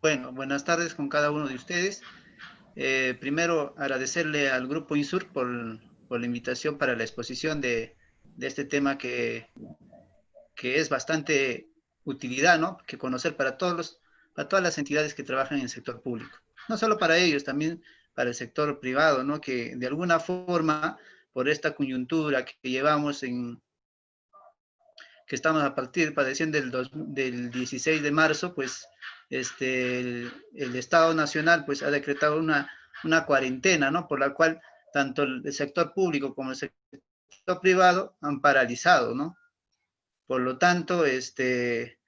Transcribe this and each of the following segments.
Bueno, buenas tardes con cada uno de ustedes. Primero, agradecerle al Grupo INSUR por la invitación para la exposición de este tema que es bastante utilidad, ¿no? Que conocer para todas las entidades que trabajan en el sector público. No solo para ellos, también para el sector privado, ¿no? Que de alguna forma, por esta coyuntura que llevamos que estamos a partir, padeciendo del 16 de marzo, pues el Estado Nacional pues ha decretado una cuarentena, ¿no? Por la cual tanto el sector público como el sector privado han paralizado, ¿no? Por lo tanto, se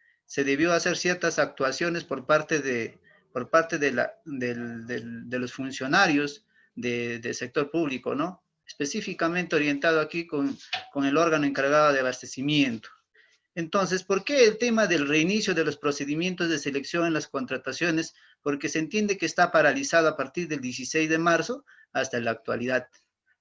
debió hacer ciertas actuaciones por parte de los funcionarios del sector público, ¿no? Específicamente orientado aquí con el órgano encargado de abastecimiento. Entonces, ¿por qué el tema del reinicio de los procedimientos de selección en las contrataciones? Porque se entiende que está paralizado a partir del 16 de marzo hasta la actualidad.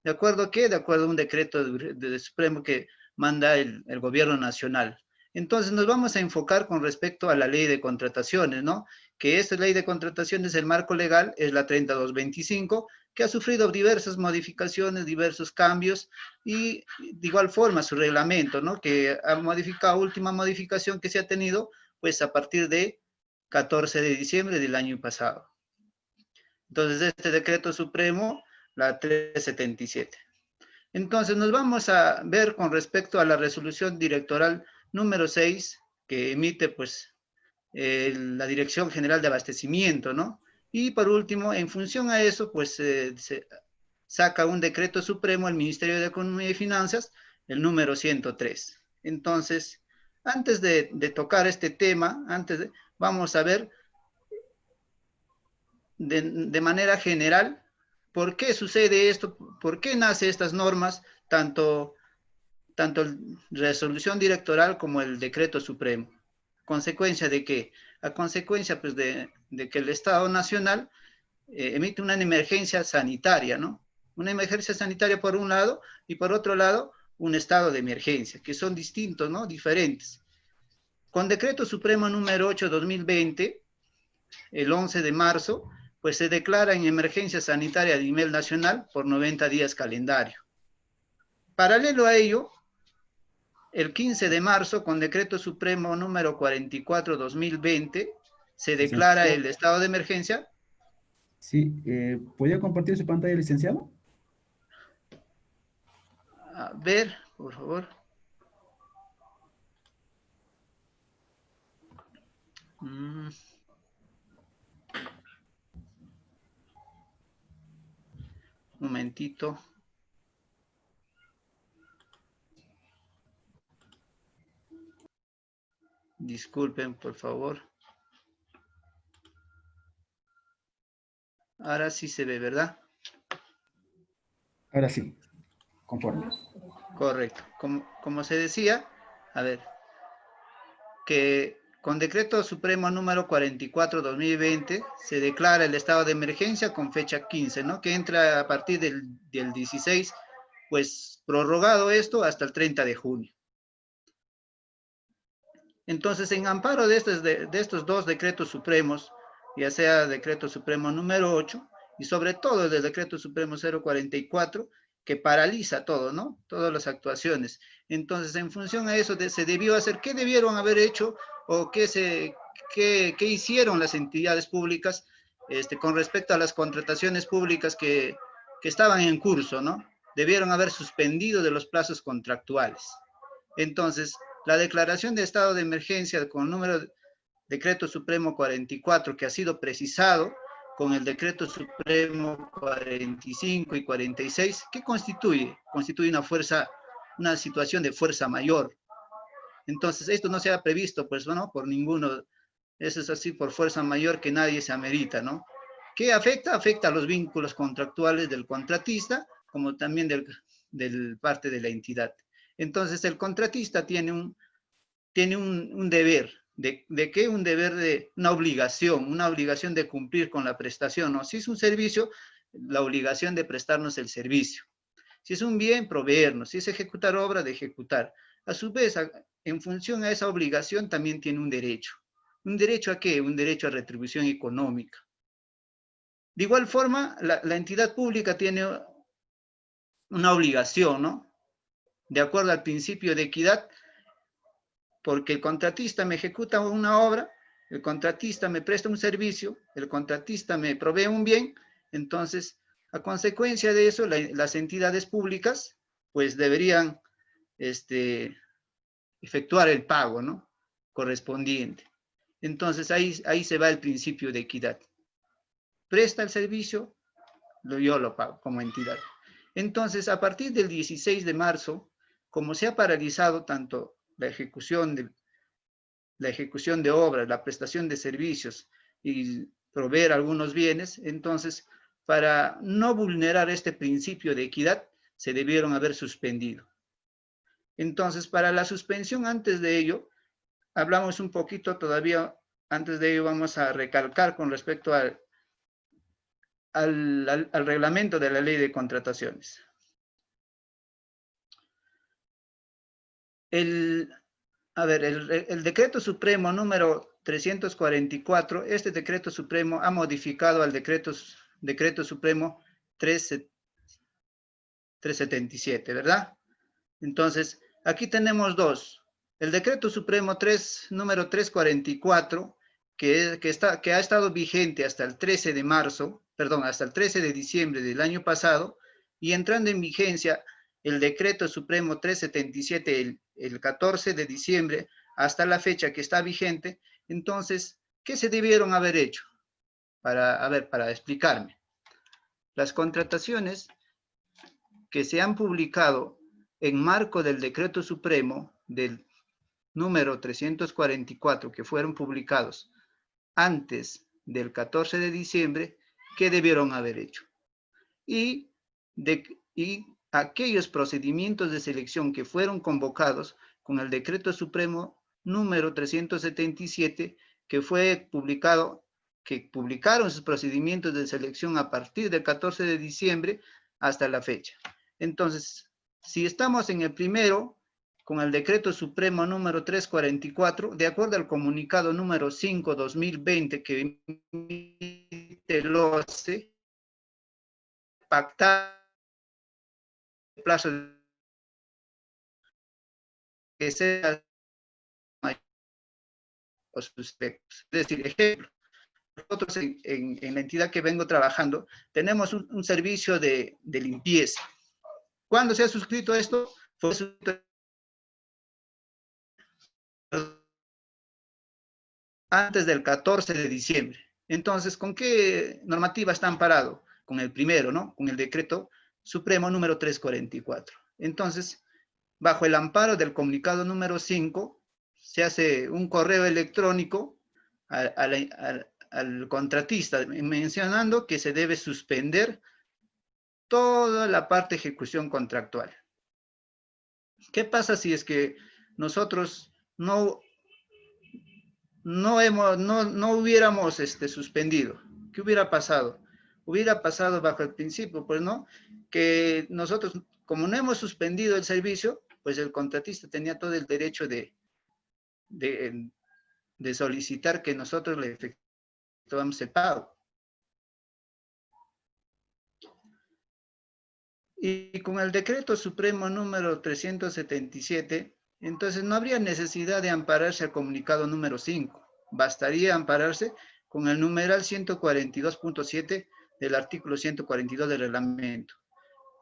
¿De acuerdo a qué? De acuerdo a un decreto del Supremo que manda el gobierno nacional. Entonces, nos vamos a enfocar con respecto a la ley de contrataciones, ¿no? Que esta ley de contrataciones, el marco legal es la 3225, que ha sufrido diversas modificaciones, diversos cambios, y de igual forma su reglamento, ¿no? Que ha modificado, última modificación que se ha tenido, pues a partir de 14 de diciembre del año pasado. Entonces, este decreto supremo, la 377. Entonces, nos vamos a ver con respecto a la resolución directoral número 6 que emite, pues, la Dirección General de Abastecimiento, ¿no? Y por último, en función a eso, pues, se saca un decreto supremo el Ministerio de Economía y Finanzas, el número 103. Entonces, antes de tocar este tema, vamos a ver de manera general por qué sucede esto, por qué nace estas normas, tanto la resolución directoral como el decreto supremo. ¿Consecuencia de qué? A consecuencia pues, de que el Estado Nacional emite una emergencia sanitaria, ¿no? Una emergencia sanitaria por un lado y por otro lado un estado de emergencia, que son distintos, ¿no? Diferentes. Con decreto supremo número 8/2020, el 11 de marzo, pues se declara en emergencia sanitaria a nivel nacional por 90 días calendario. Paralelo a ello, el 15 de marzo, con decreto supremo número 44/2020, se declara Licenciado, el estado de emergencia. sí, ¿podría compartir su pantalla, licenciado? A ver, por favor. Un momentito. Disculpen, por favor. Ahora sí se ve, ¿verdad? Ahora sí, conforme. Correcto. Como se decía, a ver, que con decreto supremo número 44/2020 se declara el estado de emergencia con fecha 15, ¿no? Que entra a partir del 16, pues prorrogado esto hasta el 30 de junio. Entonces, en amparo de estos dos decretos supremos, ya sea decreto supremo número 8 y sobre todo el del decreto supremo 044, que paraliza todo, ¿no? Todas las actuaciones. Entonces, en función a eso se debió hacer, ¿qué debieron haber hecho o qué hicieron las entidades públicas con respecto a las contrataciones públicas que estaban en curso, ¿no? Debieron haber suspendido de los plazos contractuales. Entonces, la declaración de estado de emergencia con el número de decreto supremo 44, que ha sido precisado con el decreto supremo 45 y 46, ¿qué constituye? Constituye una situación de fuerza mayor. Entonces, esto no se ha previsto, pues, ¿no? Por ninguno. Eso es así por fuerza mayor que nadie se amerita, ¿no? ¿Qué afecta? Afecta a los vínculos contractuales del contratista, como también del parte de la entidad. Entonces, el contratista tiene un deber. ¿De qué? Un deber una obligación de cumplir con la prestación, ¿no? Si es un servicio, la obligación de prestarnos el servicio. Si es un bien, proveernos. Si es ejecutar obra, de ejecutar. A su vez, en función a esa obligación, también tiene un derecho. ¿Un derecho a qué? Un derecho a retribución económica. De igual forma, la entidad pública tiene una obligación, ¿no? De acuerdo al principio de equidad, porque el contratista me ejecuta una obra, el contratista me presta un servicio, el contratista me provee un bien, entonces, a consecuencia de eso, las entidades públicas, pues deberían efectuar el pago, ¿no? Correspondiente. Entonces, ahí se va el principio de equidad. Presta el servicio, yo lo pago como entidad. Entonces, a partir del 16 de marzo, como se ha paralizado tanto la ejecución de obras, la prestación de servicios y proveer algunos bienes, entonces, para no vulnerar este principio de equidad, se debieron haber suspendido. Entonces, para la suspensión, antes de ello, hablamos un poquito todavía, antes de ello vamos a recalcar con respecto al reglamento de la ley de contrataciones. El decreto supremo número 344, este decreto supremo ha modificado al decreto supremo 377, ¿verdad? Entonces, aquí tenemos dos. El decreto supremo número 344, que ha estado vigente hasta el 13 de marzo, perdón, hasta el 13 de diciembre del año pasado, y entrando en vigencia el decreto supremo 377 el 14 de diciembre hasta la fecha que está vigente. Entonces, ¿qué se debieron haber hecho? Para explicarme. Las contrataciones que se han publicado en marco del decreto supremo del número 344, que fueron publicados antes del 14 de diciembre, ¿qué debieron haber hecho? Y aquellos procedimientos de selección que fueron convocados con el decreto supremo número 377, que fue publicado, que publicaron sus procedimientos de selección a partir del 14 de diciembre hasta la fecha. Entonces, si estamos en el primero, con el decreto supremo número 344, de acuerdo al comunicado número 5/2020 que emite el OCE, pactar el plazo que sea o suspectos. Es decir, ejemplo, nosotros en la entidad que vengo trabajando, tenemos un servicio de limpieza. ¿Cuándo se ha suscrito esto? Fue suscrito antes del 14 de diciembre. Entonces, ¿con qué normativa está amparado? Con el primero, ¿no? Con el decreto supremo número 344. Entonces, bajo el amparo del comunicado número 5, se hace un correo electrónico al contratista mencionando que se debe suspender toda la parte de ejecución contractual. ¿Qué pasa si es que nosotros no hubiéramos suspendido? ¿Qué hubiera pasado? Hubiera pasado bajo el principio, pues, ¿no? Que nosotros, como no hemos suspendido el servicio, pues el contratista tenía todo el derecho de solicitar que nosotros le efectuamos el pago. Y con el decreto supremo número 377, entonces no habría necesidad de ampararse al comunicado número 5. Bastaría ampararse con el numeral 142.7 del artículo 142 del reglamento.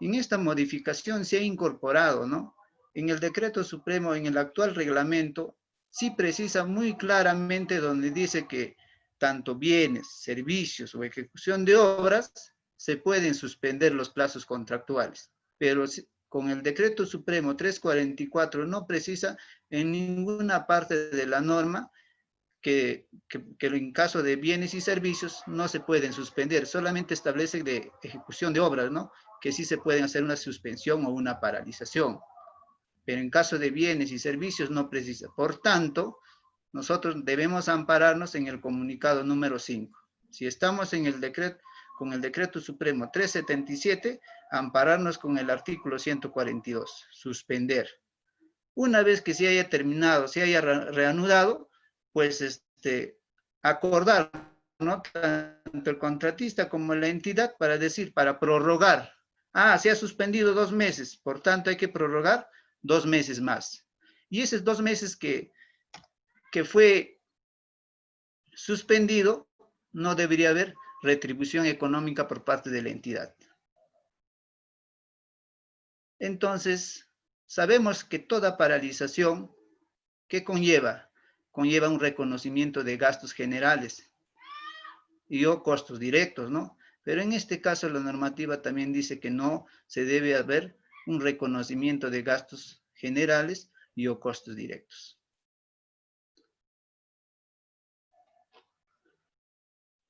En esta modificación se ha incorporado, ¿no? En el decreto supremo, en el actual reglamento, sí precisa muy claramente donde dice que tanto bienes, servicios o ejecución de obras se pueden suspender los plazos contractuales, pero con el decreto supremo 344 no precisa en ninguna parte de la norma que en caso de bienes y servicios no se pueden suspender, solamente establece de ejecución de obras, ¿no? Que sí se pueden hacer una suspensión o una paralización, pero en caso de bienes y servicios no precisa. Por tanto, nosotros debemos ampararnos en el comunicado número 5. Si estamos en el decreto, con el decreto supremo 377, ampararnos con el artículo 142, suspender. Una vez que se haya terminado, se haya reanudado, pues acordar, ¿no? Tanto el contratista como la entidad para prorrogar. Ah, se ha suspendido 2 meses, por tanto hay que prorrogar 2 meses más. Y esos 2 meses que fue suspendido, no debería haber retribución económica por parte de la entidad. Entonces, sabemos que toda paralización, ¿qué conlleva? Conlleva un reconocimiento de gastos generales y o costos directos, ¿no? Pero en este caso la normativa también dice que no se debe haber un reconocimiento de gastos generales y o costos directos.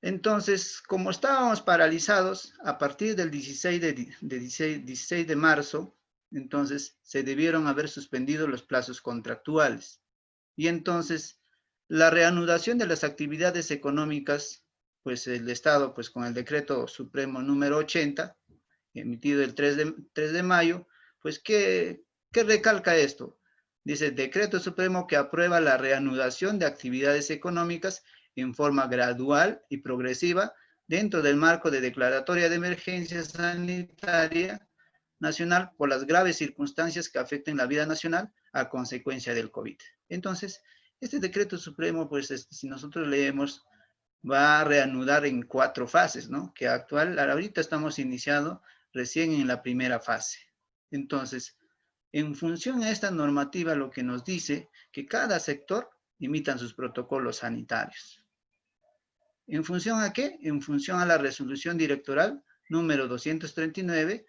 Entonces, como estábamos paralizados a partir del 16 de marzo, entonces se debieron haber suspendido los plazos contractuales. Y entonces, la reanudación de las actividades económicas, pues el Estado, pues con el decreto supremo número 80, emitido el 3 de mayo, pues ¿qué recalca esto? Dice, decreto supremo que aprueba la reanudación de actividades económicas en forma gradual y progresiva dentro del marco de declaratoria de emergencia sanitaria nacional por las graves circunstancias que afecten la vida nacional a consecuencia del COVID. Entonces, este decreto supremo, pues si nosotros leemos, va a reanudar en 4 fases, ¿no? Que ahorita estamos iniciando recién en la primera fase. Entonces, en función a esta normativa, lo que nos dice que cada sector imitan sus protocolos sanitarios. ¿En función a qué? En función a la resolución directoral número 239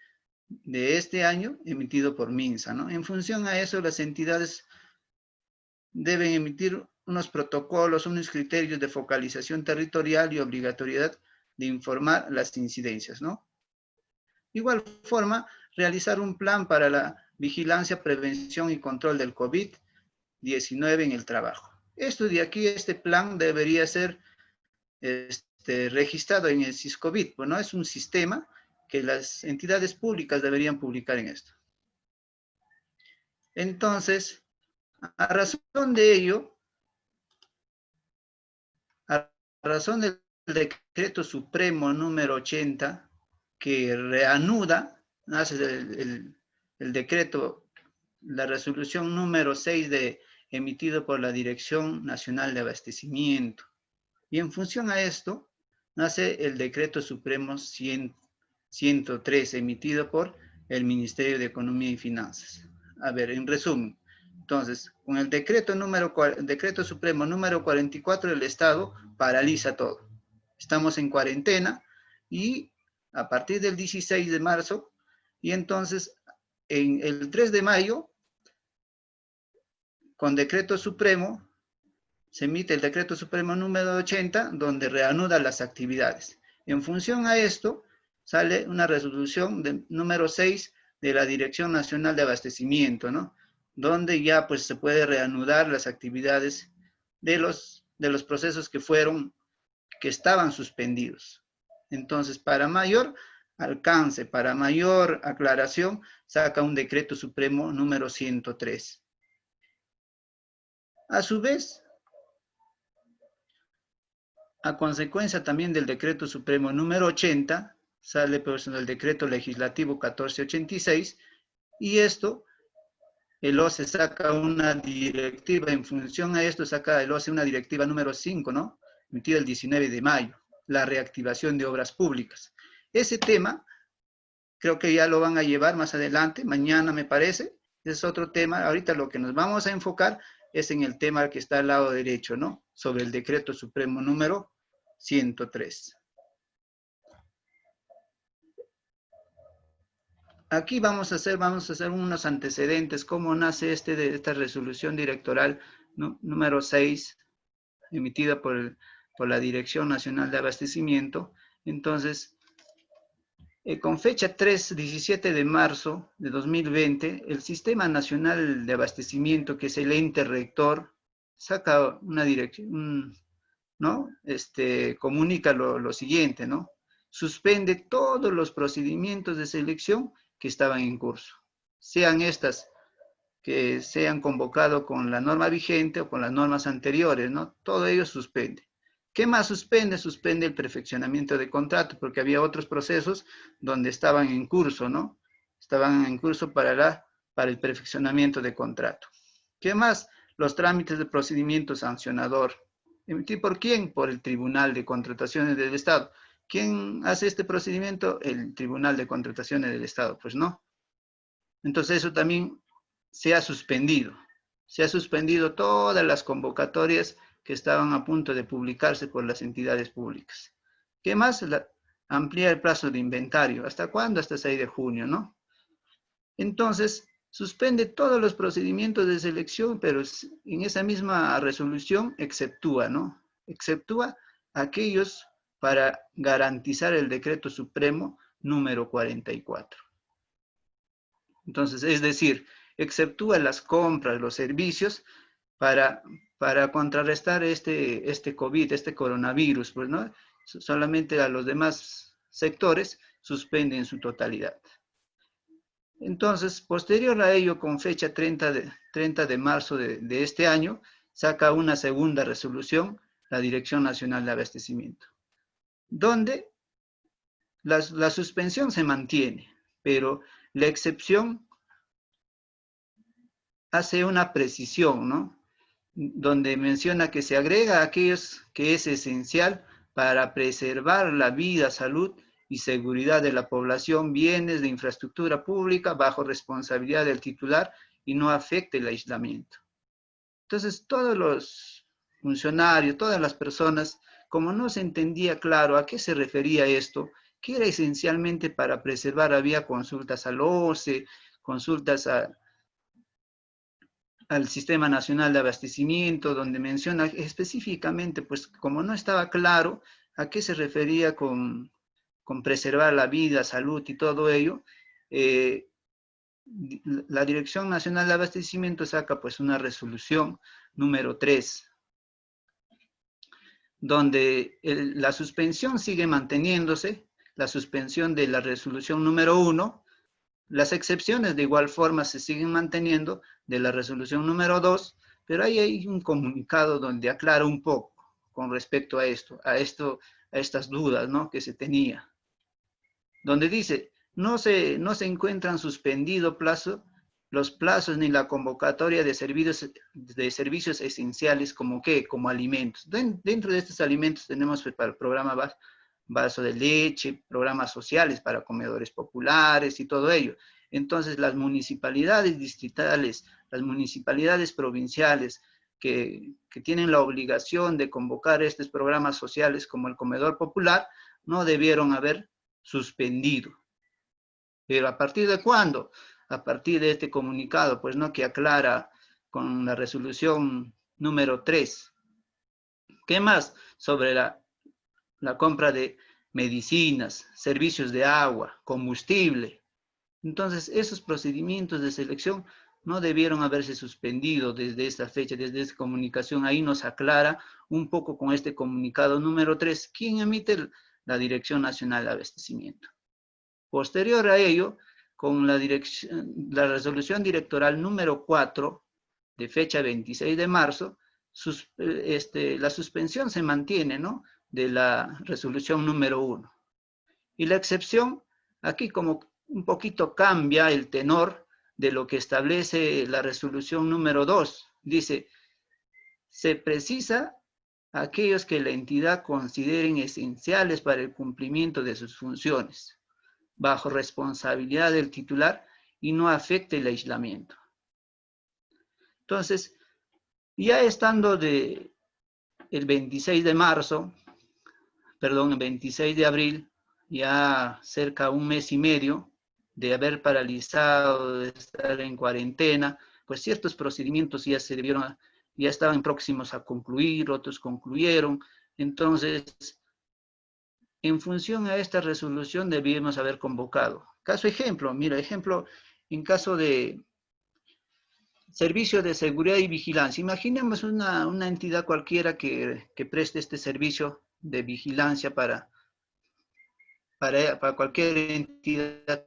de este año, emitido por MINSA, ¿no? En función a eso, las entidades deben emitir unos protocolos, unos criterios de focalización territorial y obligatoriedad de informar las incidencias, ¿no? De igual forma, realizar un plan para la vigilancia, prevención y control del COVID-19 en el trabajo. Esto de aquí, este plan debería ser registrado en el SISCOBID, ¿no? Es un sistema que las entidades públicas deberían publicar en esto. Entonces, a razón de ello, a razón del decreto supremo número 80, que reanuda, hace el decreto, la resolución número 6 emitido por la Dirección Nacional de Abastecimiento. Y en función a esto, nace el decreto supremo 103, emitido por el Ministerio de Economía y Finanzas. A ver, en resumen, entonces, con el decreto supremo número 44, el Estado paraliza todo. Estamos en cuarentena y a partir del 16 de marzo, y entonces en el 3 de mayo, con decreto supremo, se emite el decreto supremo número 80, donde reanuda las actividades. En función a esto, sale una resolución número 6 de la Dirección Nacional de Abastecimiento, ¿no? Donde ya pues se puede reanudar las actividades de los procesos que estaban suspendidos. Entonces, para mayor alcance, para mayor aclaración, saca un decreto supremo número 103. A su vez, a consecuencia también del decreto supremo número 80, sale pues el decreto legislativo 1486, y esto, el OCE saca una directiva, en función a esto saca el OCE una directiva número 5, ¿no? Emitida el 19 de mayo, la reactivación de obras públicas. Ese tema, creo que ya lo van a llevar más adelante, mañana me parece, es otro tema. Ahorita lo que nos vamos a enfocar es en el tema que está al lado derecho, ¿no? Sobre el decreto supremo número 103. Aquí vamos a hacer unos antecedentes, cómo nace esta resolución directoral número 6, emitida por la Dirección Nacional de Abastecimiento. Entonces, con fecha 17 de marzo de 2020, el Sistema Nacional de Abastecimiento, que es el ente rector, saca una dirección, ¿no? Comunica lo siguiente, ¿no? Suspende todos los procedimientos de selección que estaban en curso, sean estas que sean convocados con la norma vigente o con las normas anteriores, ¿no? Todo ello suspende. ¿Qué más suspende? Suspende el perfeccionamiento de contrato, porque había otros procesos donde estaban en curso, ¿no? Estaban en curso para el perfeccionamiento de contrato. ¿Qué más? Los trámites de procedimiento sancionador. ¿Emitido por quién? Por el Tribunal de Contrataciones del Estado. ¿Quién hace este procedimiento? El Tribunal de Contrataciones del Estado. Pues no. Entonces eso también se ha suspendido. Se ha suspendido todas las convocatorias que estaban a punto de publicarse por las entidades públicas. ¿Qué más? Amplía el plazo de inventario. ¿Hasta cuándo? Hasta 6 de junio, ¿no? Entonces, suspende todos los procedimientos de selección, pero en esa misma resolución exceptúa, ¿no? Exceptúa aquellos para garantizar el decreto supremo número 44. Entonces, es decir, exceptúa las compras, los servicios para, para contrarrestar este COVID, este coronavirus, pues, ¿no? Solamente a los demás sectores suspende en su totalidad. Entonces, posterior a ello, con fecha 30 de marzo de este año, saca una segunda resolución, la Dirección Nacional de Abastecimiento, donde la suspensión se mantiene, pero la excepción hace una precisión, ¿no? Donde menciona que se agrega a aquellos que es esencial para preservar la vida, salud y seguridad de la población, bienes de infraestructura pública bajo responsabilidad del titular y no afecte el aislamiento. Entonces, todos los funcionarios, todas las personas, como no se entendía claro a qué se refería esto, que era esencialmente para preservar, había consultas al OCE, consultas al Sistema Nacional de Abastecimiento, donde menciona específicamente, pues como no estaba claro a qué se refería con preservar la vida, salud y todo ello, la Dirección Nacional de Abastecimiento saca pues una resolución número 3, donde la suspensión sigue manteniéndose, la suspensión de la resolución número 1, las excepciones de igual forma se siguen manteniendo de la resolución número 2, pero ahí hay un comunicado donde aclara un poco con respecto a estas dudas, ¿no?, que se tenía. Donde dice, no se encuentran suspendidos los plazos ni la convocatoria de servicios esenciales como ¿qué? Como alimentos. Dentro de estos alimentos tenemos pues, para el programa vaso de leche, programas sociales para comedores populares y todo ello. Entonces, las municipalidades distritales, las municipalidades provinciales que tienen la obligación de convocar estos programas sociales como el comedor popular, no debieron haber suspendido. Pero ¿a partir de cuándo? A partir de este comunicado, pues no, que aclara con la resolución número 3. ¿Qué más? Sobre la compra de medicinas, servicios de agua, combustible. Entonces, esos procedimientos de selección no debieron haberse suspendido desde esta fecha, desde esta comunicación. Ahí nos aclara un poco con este comunicado número 3, ¿quién emite? La Dirección Nacional de Abastecimiento. Posterior a ello, con la resolución directoral número 4, de fecha 26 de marzo, la suspensión se mantiene, ¿no?, de la resolución número 1. Y la excepción, aquí como un poquito cambia el tenor de lo que establece la resolución número 2. Dice, se precisa aquellos que la entidad consideren esenciales para el cumplimiento de sus funciones, bajo responsabilidad del titular y no afecte el aislamiento. Entonces, ya estando el 26 de marzo, perdón, el 26 de abril, ya cerca de un mes y medio de haber paralizado, de estar en cuarentena, pues ciertos procedimientos ya ya estaban próximos a concluir, otros concluyeron. Entonces, en función a esta resolución debíamos haber convocado. Caso ejemplo, mira, en caso de servicio de seguridad y vigilancia. Imaginemos una entidad cualquiera que preste este servicio de vigilancia para cualquier entidad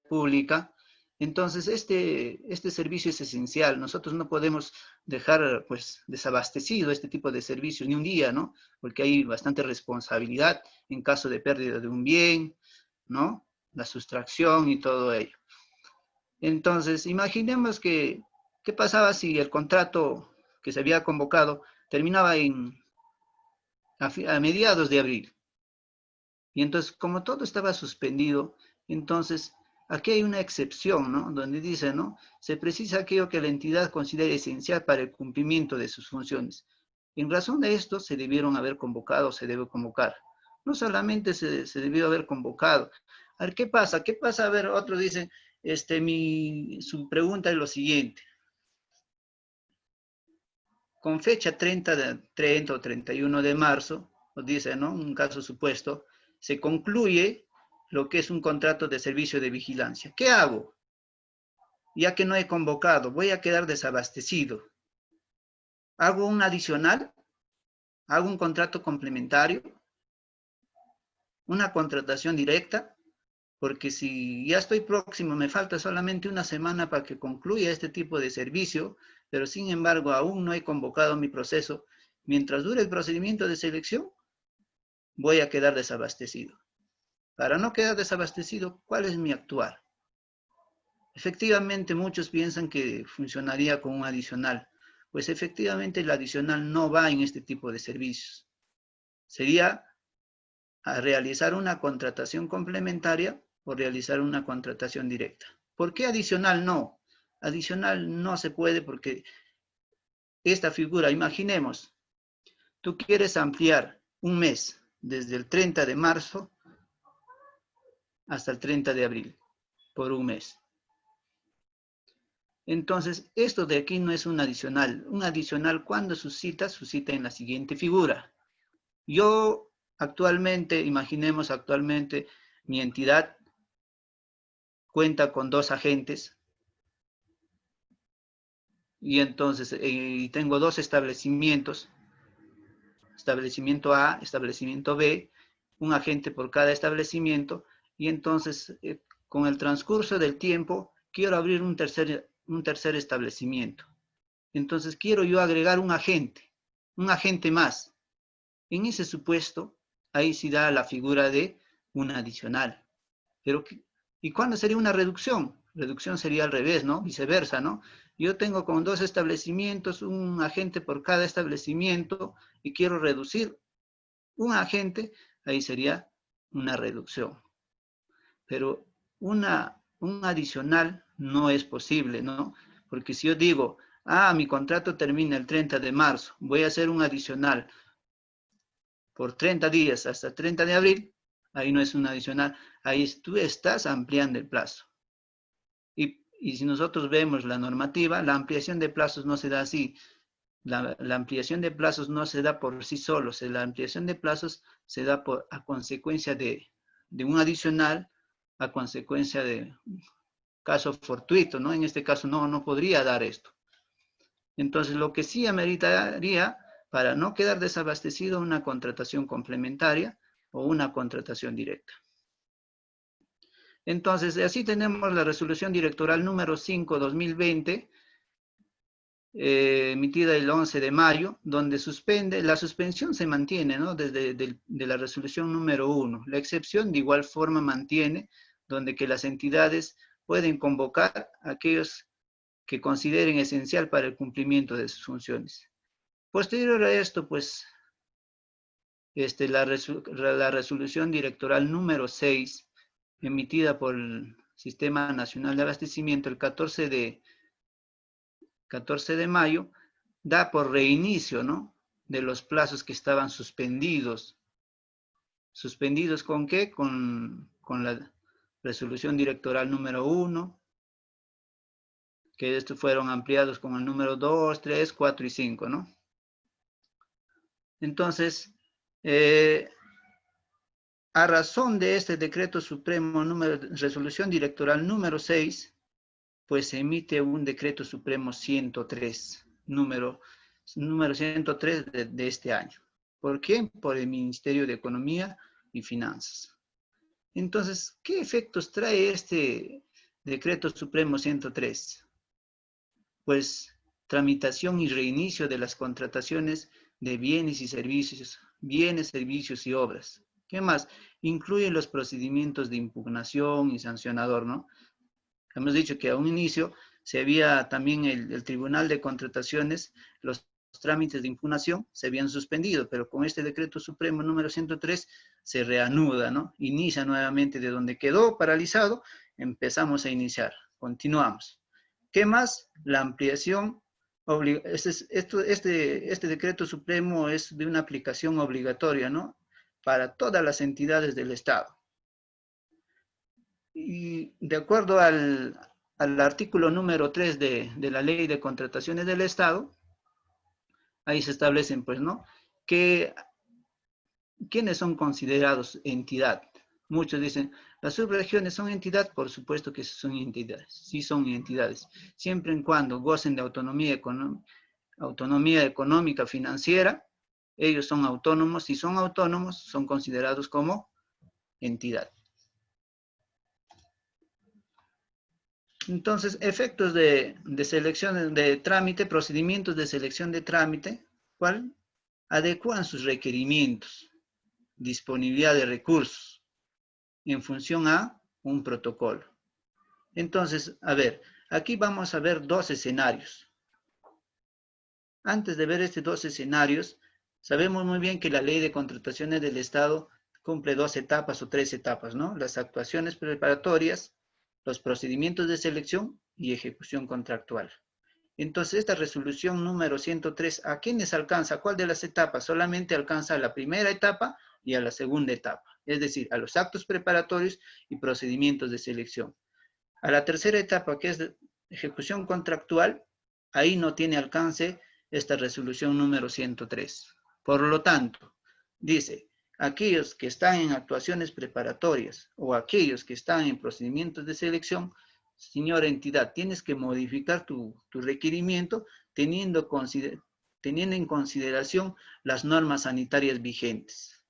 pública. Entonces, este servicio es esencial. Nosotros no podemos dejar, pues, desabastecido este tipo de servicios ni un día, ¿no? Porque hay bastante responsabilidad en caso de pérdida de un bien, ¿no? La sustracción y todo ello. Entonces, imaginemos que, ¿qué pasaba si el contrato que se había convocado terminaba a mediados de abril? Y entonces, como todo estaba suspendido, entonces aquí hay una excepción, ¿no? Donde dice, ¿no? Se precisa aquello que la entidad considere esencial para el cumplimiento de sus funciones. En razón de esto, se debieron haber convocado, se debe convocar. No solamente se debió haber convocado. A ver, ¿qué pasa? ¿Qué pasa? A ver, otros dicen, su pregunta es lo siguiente. Con fecha 30 o 31 de marzo, nos dice, ¿no? Un caso supuesto, se concluye lo que es un contrato de servicio de vigilancia. ¿Qué hago? Ya que no he convocado, voy a quedar desabastecido. ¿Hago un adicional? ¿Hago un contrato complementario? ¿Una contratación directa? Porque si ya estoy próximo, me falta solamente una semana para que concluya este tipo de servicio, pero sin embargo aún no he convocado mi proceso. Mientras dure el procedimiento de selección, voy a quedar desabastecido. Para no quedar desabastecido, ¿cuál es mi actuar? Efectivamente, muchos piensan que funcionaría con un adicional. Pues efectivamente el adicional no va en este tipo de servicios. Sería a realizar una contratación complementaria o realizar una contratación directa. ¿Por qué adicional no? Adicional no se puede porque esta figura, imaginemos, tú quieres ampliar un mes desde el 30 de marzo hasta el 30 de abril, por un mes. Entonces, esto de aquí no es un adicional. Un adicional, ¿cuándo suscita? Suscita en la siguiente figura. Yo actualmente, imaginemos actualmente, mi entidad cuenta con 2 agentes y entonces tengo 2 establecimientos, establecimiento A, establecimiento B, un agente por cada establecimiento y entonces con el transcurso del tiempo quiero abrir un tercer establecimiento. Entonces quiero yo agregar un agente más. En ese supuesto, ahí sí da la figura de un adicional. Pero, ¿y cuándo sería una reducción? Reducción sería al revés, ¿no? Viceversa, ¿no? Yo tengo con 2 establecimientos, un agente por cada establecimiento y quiero reducir un agente, ahí sería una reducción. Pero un adicional no es posible, ¿no? Porque si yo digo, mi contrato termina el 30 de marzo, voy a hacer un adicional por 30 días hasta 30 de abril, ahí no es un adicional, ahí tú estás ampliando el plazo. Y si nosotros vemos la normativa, la ampliación de plazos no se da así. La ampliación de plazos no se da por sí solo, la ampliación de plazos se da a consecuencia de un adicional, a consecuencia de caso fortuito, ¿no? En este caso no podría dar esto. Entonces, lo que sí ameritaría, para no quedar desabastecido, una contratación complementaria o una contratación directa. Entonces, así tenemos la resolución directoral número 5/2020, emitida el 11 de mayo, donde la suspensión se mantiene, ¿no? Desde de la resolución número 1. La excepción de igual forma mantiene, donde que las entidades pueden convocar a aquellos que consideren esencial para el cumplimiento de sus funciones. Posterior a esto, pues, la resolución directoral número 6, emitida por el Sistema Nacional de Abastecimiento el 14 de mayo, da por reinicio, ¿no?, de los plazos que estaban suspendidos. ¿Suspendidos con qué? Con la resolución directoral número 1, que estos fueron ampliados con el número 2, 3, 4 y 5, ¿no? Entonces, a razón de este decreto supremo, resolución directoral número 6, pues se emite un decreto supremo 103, número 103 de este año. ¿Por qué? Por el Ministerio de Economía y Finanzas. Entonces, ¿qué efectos trae Decreto Supremo 103. Pues tramitación y reinicio de las contrataciones de bienes y servicios, servicios y obras. ¿Qué más? Incluye los procedimientos de impugnación y sancionador, ¿no? Hemos dicho que a un inicio se había también el Tribunal de Contrataciones, los trámites de impugnación se habían suspendido, pero con este Decreto Supremo número 103 se reanuda, ¿no? Inicia nuevamente de donde quedó paralizado, empezamos a iniciar, continuamos. ¿Qué más? La ampliación, este Decreto Supremo es de una aplicación obligatoria, ¿no? Para todas las entidades del Estado. Y de acuerdo al artículo número 3 de la Ley de Contrataciones del Estado, ahí se establecen, pues, ¿no? Que, ¿quiénes son considerados entidad? Muchos dicen, las subregiones son entidad, por supuesto que son entidades, sí son entidades, siempre y cuando gocen de autonomía económica, financiera, ellos son autónomos, si son autónomos, son considerados como entidad. Entonces, efectos de selección de trámite, procedimientos de selección de trámite, ¿cuál? Adecuan sus requerimientos, disponibilidad de recursos, en función a un protocolo. Entonces, a ver, aquí vamos a ver dos escenarios. Antes de ver estos dos escenarios, sabemos muy bien que la Ley de Contrataciones del Estado cumple 2 etapas o 3 etapas, ¿no? Las actuaciones preparatorias, los procedimientos de selección y ejecución contractual. Entonces, esta resolución número 103, ¿a quiénes alcanza? ¿Cuál de las etapas? Solamente alcanza a la primera etapa y a la segunda etapa, es decir, a los actos preparatorios y procedimientos de selección. A la tercera etapa, que es de ejecución contractual, ahí no tiene alcance esta resolución número 103. Por lo tanto, dice, aquellos que están en actuaciones preparatorias o aquellos que están en procedimientos de selección, señora entidad, tienes que modificar tu requerimiento teniendo en consideración las normas sanitarias vigentes.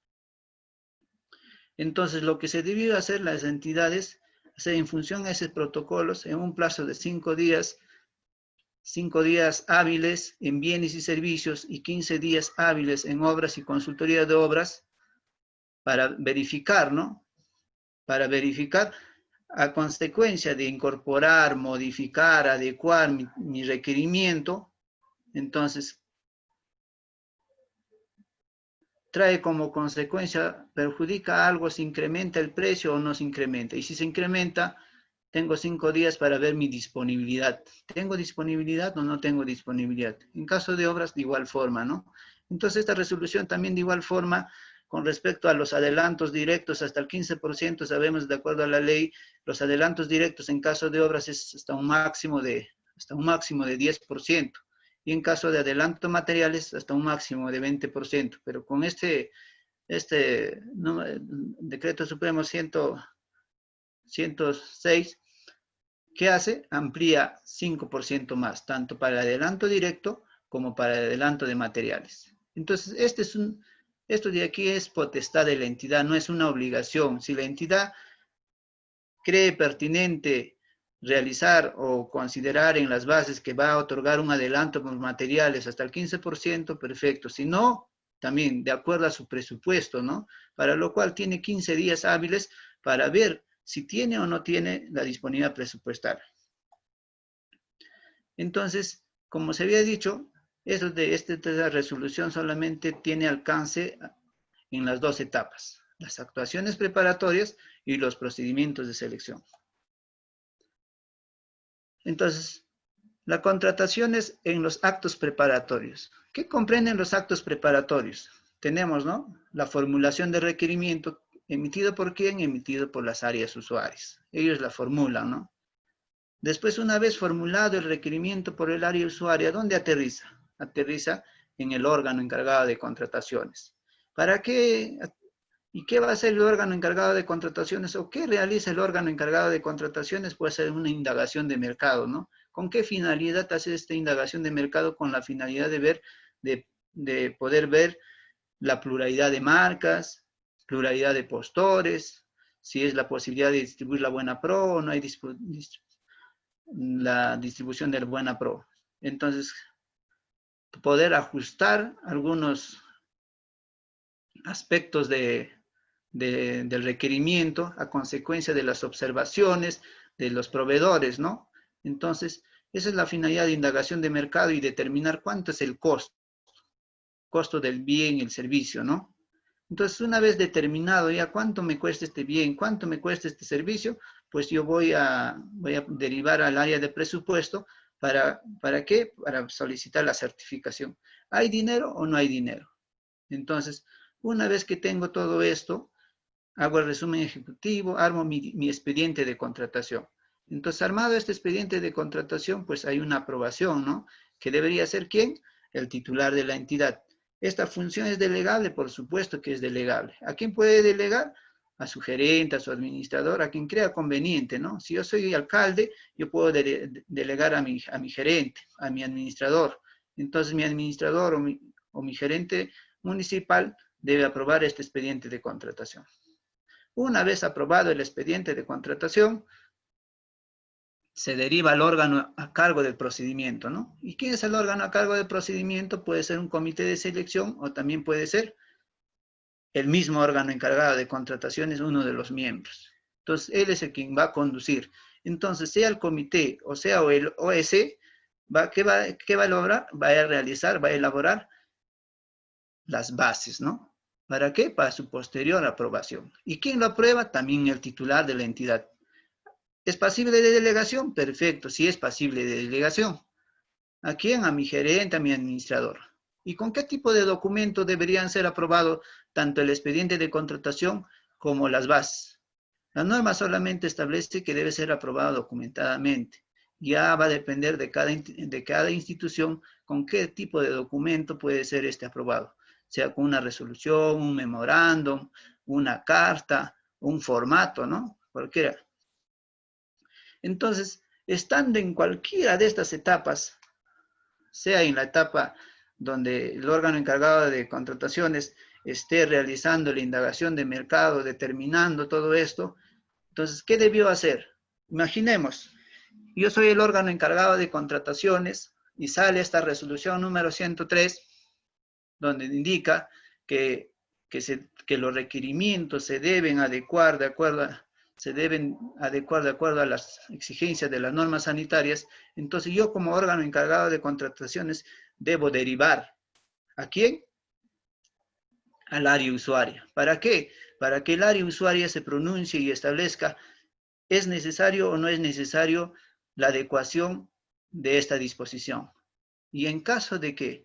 Entonces, lo que se debió hacer las entidades, hacer en función a esos protocolos, en un plazo de 5 días hábiles en bienes y servicios y 15 días hábiles en obras y consultoría de obras, para verificar, ¿no? Para verificar a consecuencia de incorporar, modificar, adecuar mi requerimiento, entonces trae como consecuencia, perjudica algo, se incrementa el precio o no se incrementa. Y si se incrementa, tengo 5 días para ver mi disponibilidad. ¿Tengo disponibilidad o no tengo disponibilidad? En caso de obras, de igual forma, ¿no? Entonces, esta resolución también de igual forma, con respecto a los adelantos directos, hasta el 15%, sabemos, de acuerdo a la ley, los adelantos directos en caso de obras es hasta un máximo de 10%. Y en caso de adelanto materiales, hasta un máximo de 20%. Pero con este Decreto Supremo 106, ¿qué hace? Amplía 5% más, tanto para el adelanto directo como para el adelanto de materiales. Entonces, esto de aquí es potestad de la entidad, no es una obligación. Si la entidad cree pertinente realizar o considerar en las bases que va a otorgar un adelanto por materiales hasta el 15%, perfecto. Si no, también de acuerdo a su presupuesto, ¿no? Para lo cual tiene 15 días hábiles para ver si tiene o no tiene la disponibilidad presupuestaria. Entonces, como se había dicho, eso de esta resolución solamente tiene alcance en las 2 etapas, las actuaciones preparatorias y los procedimientos de selección. Entonces, la contratación es en los actos preparatorios. ¿Qué comprenden los actos preparatorios? Tenemos, ¿no? La formulación de requerimiento, emitido por quién, emitido por las áreas usuarias. Ellos la formulan, ¿no? Después, una vez formulado el requerimiento por el área usuaria, ¿dónde aterriza? Aterriza en el órgano encargado de contrataciones. ¿Para qué? ¿Y qué va a hacer el órgano encargado de contrataciones? ¿O qué realiza el órgano encargado de contrataciones? Puede ser una indagación de mercado, ¿no? ¿Con qué finalidad hace esta indagación de mercado? Con la finalidad de ver, de poder ver la pluralidad de marcas, pluralidad de postores, si es la posibilidad de distribuir la buena pro o no hay la distribución del buena pro. Entonces, poder ajustar algunos aspectos del requerimiento a consecuencia de las observaciones de los proveedores, ¿no? Entonces, esa es la finalidad de indagación de mercado y determinar cuánto es el costo del bien y el servicio, ¿no? Entonces, una vez determinado ya cuánto me cuesta este bien, cuánto me cuesta este servicio, pues yo voy a derivar al área de presupuesto. ¿Para qué? Para solicitar la certificación. ¿Hay dinero o no hay dinero? Entonces, una vez que tengo todo esto, hago el resumen ejecutivo, armo mi expediente de contratación. Entonces, armado este expediente de contratación, pues hay una aprobación, ¿no? Que debería ser ¿quién? El titular de la entidad. ¿Esta función es delegable? Por supuesto que es delegable. ¿A quién puede delegar? A su gerente, a su administrador, a quien crea conveniente, ¿no? Si yo soy alcalde, yo puedo delegar a mi gerente, a mi administrador. Entonces, mi administrador o mi gerente municipal debe aprobar este expediente de contratación. Una vez aprobado el expediente de contratación, se deriva al órgano a cargo del procedimiento, ¿no? ¿Y quién es el órgano a cargo del procedimiento? Puede ser un comité de selección o también puede ser el mismo órgano encargado de contrataciones, uno de los miembros. Entonces, él es el quien va a conducir. Entonces, sea el comité o sea el OS, ¿qué va a lograr? Va a realizar, va a elaborar las bases, ¿no? ¿Para qué? Para su posterior aprobación. ¿Y quién lo aprueba? También el titular de la entidad. ¿Es pasible de delegación? Perfecto, sí es pasible de delegación. ¿A quién? A mi gerente, a mi administrador. ¿Y con qué tipo de documento deberían ser aprobados tanto el expediente de contratación como las bases? La norma solamente establece que debe ser aprobado documentadamente. Ya va a depender de cada institución con qué tipo de documento puede ser aprobado. Sea con una resolución, un memorándum, una carta, un formato, ¿no? Cualquiera. Entonces, estando en cualquiera de estas etapas, sea en la etapa donde el órgano encargado de contrataciones esté realizando la indagación de mercado, determinando todo esto, entonces, ¿qué debió hacer? Imaginemos, yo soy el órgano encargado de contrataciones y sale esta resolución número 103, donde indica que los requerimientos se deben adecuar de acuerdo a las exigencias de las normas sanitarias. Entonces yo como órgano encargado de contrataciones debo derivar. ¿A quién? Al área usuaria. ¿Para qué? Para que el área usuaria se pronuncie y establezca ¿es necesario o no es necesario la adecuación de esta disposición? Y en caso de que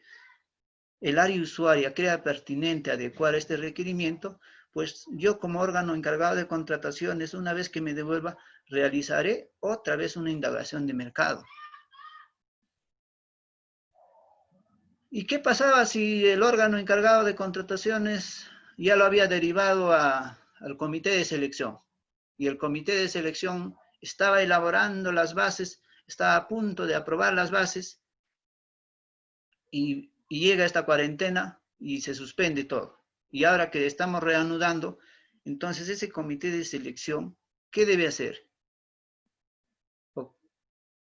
el área usuaria crea pertinente adecuar este requerimiento, pues yo como órgano encargado de contrataciones, una vez que me devuelva, realizaré otra vez una indagación de mercado. ¿Y qué pasaba si el órgano encargado de contrataciones ya lo había derivado al comité de selección? Y el comité de selección estaba elaborando las bases, estaba a punto de aprobar las bases y llega esta cuarentena y se suspende todo. Y ahora que estamos reanudando, entonces ese comité de selección, ¿qué debe hacer?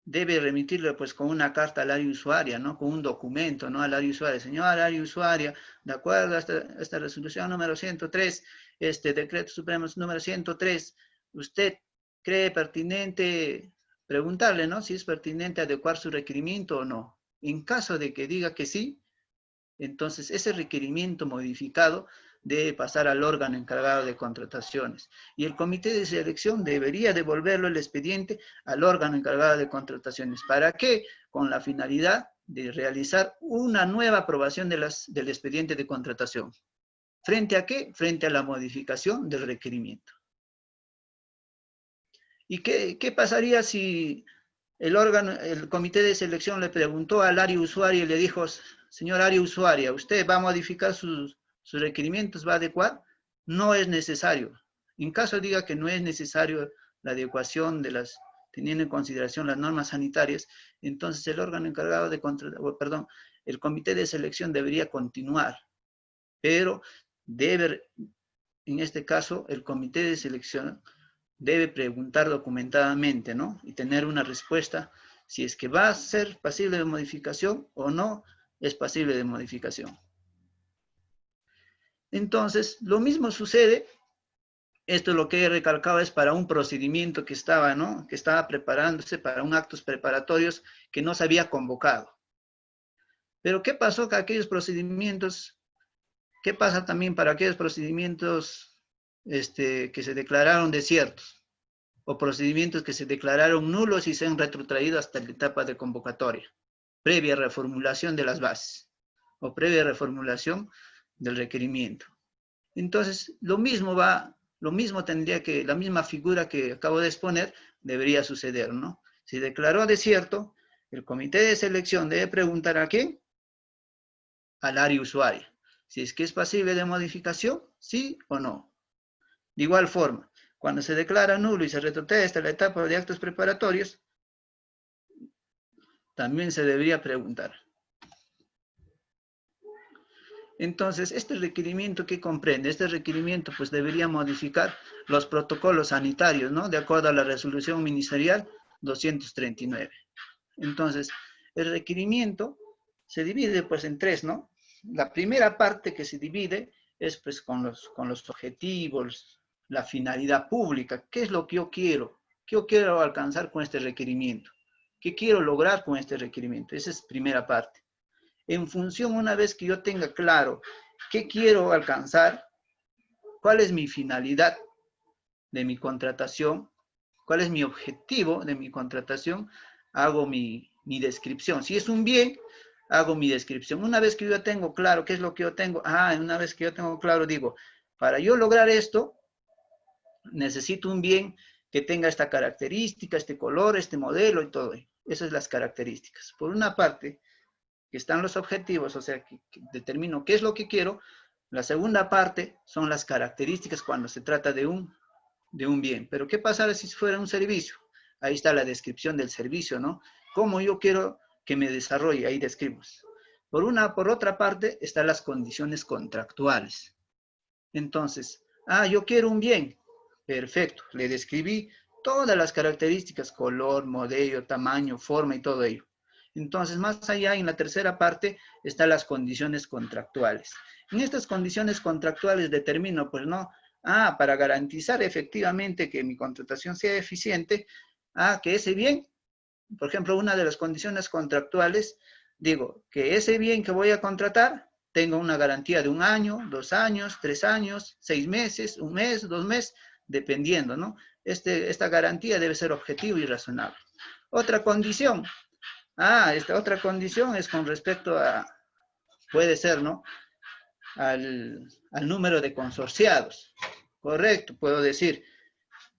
Debe remitirlo pues con una carta al área usuaria, ¿no? Con un documento, ¿no? Al área usuaria. Señora área usuaria, de acuerdo a esta resolución número 103, este decreto supremo número 103, usted cree pertinente preguntarle, ¿no? Si es pertinente adecuar su requerimiento o no. En caso de que diga que sí, entonces ese requerimiento modificado debe pasar al órgano encargado de contrataciones. Y el comité de selección debería devolverlo el expediente al órgano encargado de contrataciones. ¿Para qué? Con la finalidad de realizar una nueva aprobación del expediente de contratación. ¿Frente a qué? Frente a la modificación del requerimiento. ¿Y qué pasaría si el comité de selección le preguntó al área usuaria y le dijo, señor área usuaria, ¿usted va a modificar sus requerimientos, va a adecuar? No es necesario. En caso diga que no es necesario la adecuación teniendo en consideración las normas sanitarias, entonces el órgano encargado el comité de selección debería continuar, pero debe en este caso, el comité de selección debe preguntar documentadamente, ¿no? Y tener una respuesta si es que va a ser pasible de modificación o no es pasible de modificación. Entonces, lo mismo sucede, esto lo que he recalcado es para un procedimiento que estaba, ¿no? Que estaba preparándose para un actos preparatorios que no se había convocado. Pero ¿qué pasó con aquellos procedimientos? ¿Qué pasa también para aquellos procedimientos que se declararon desiertos o procedimientos que se declararon nulos y se han retrotraído hasta la etapa de convocatoria, previa reformulación de las bases o previa reformulación del requerimiento? Entonces, lo mismo tendría que, la misma figura que acabo de exponer, debería suceder, ¿no? Si declaró desierto, el comité de selección debe preguntar ¿a quién? Al área usuaria. Si es que es pasible de modificación, sí o no. De igual forma, cuando se declara nulo y se retrotrae hasta la etapa de actos preparatorios, también se debería preguntar. Entonces, este requerimiento, ¿qué comprende? Este requerimiento, pues, debería modificar los protocolos sanitarios, ¿no? De acuerdo a la resolución ministerial 239. Entonces, el requerimiento se divide, pues, en tres, ¿no? La primera parte que se divide es, pues, con los objetivos, la finalidad pública. ¿Qué es lo que yo quiero? ¿Qué yo quiero alcanzar con este requerimiento? ¿Qué quiero lograr con este requerimiento? Esa es primera parte. En función, una vez que yo tenga claro qué quiero alcanzar, cuál es mi finalidad de mi contratación, cuál es mi objetivo de mi contratación, hago mi descripción. Si es un bien, hago mi descripción. Una vez que yo tengo claro qué es lo que yo tengo, una vez que yo tengo claro, digo, para yo lograr esto, necesito un bien que tenga esta característica, este color, este modelo y todo. Esas son las características. Por una parte, que están los objetivos, o sea, que determino qué es lo que quiero. La segunda parte son las características cuando se trata de un bien. Pero ¿qué pasa si fuera un servicio? Ahí está la descripción del servicio, ¿no? Cómo yo quiero que me desarrolle, ahí describimos. Por otra parte, están las condiciones contractuales. Entonces, yo quiero un bien. Perfecto, le describí todas las características, color, modelo, tamaño, forma y todo ello. Entonces, más allá, en la tercera parte, están las condiciones contractuales. En estas condiciones contractuales determino, pues, no, para garantizar efectivamente que mi contratación sea eficiente, que ese bien, por ejemplo, una de las condiciones contractuales, digo, que ese bien que voy a contratar tenga una garantía de 1 año, 2 años, 3 años, 6 meses, 1 mes, 2 meses, dependiendo, ¿no? Esta garantía debe ser objetiva y razonable. Otra condición, esta otra condición es con respecto a, puede ser, ¿no? Al número de consorciados. Correcto, puedo decir,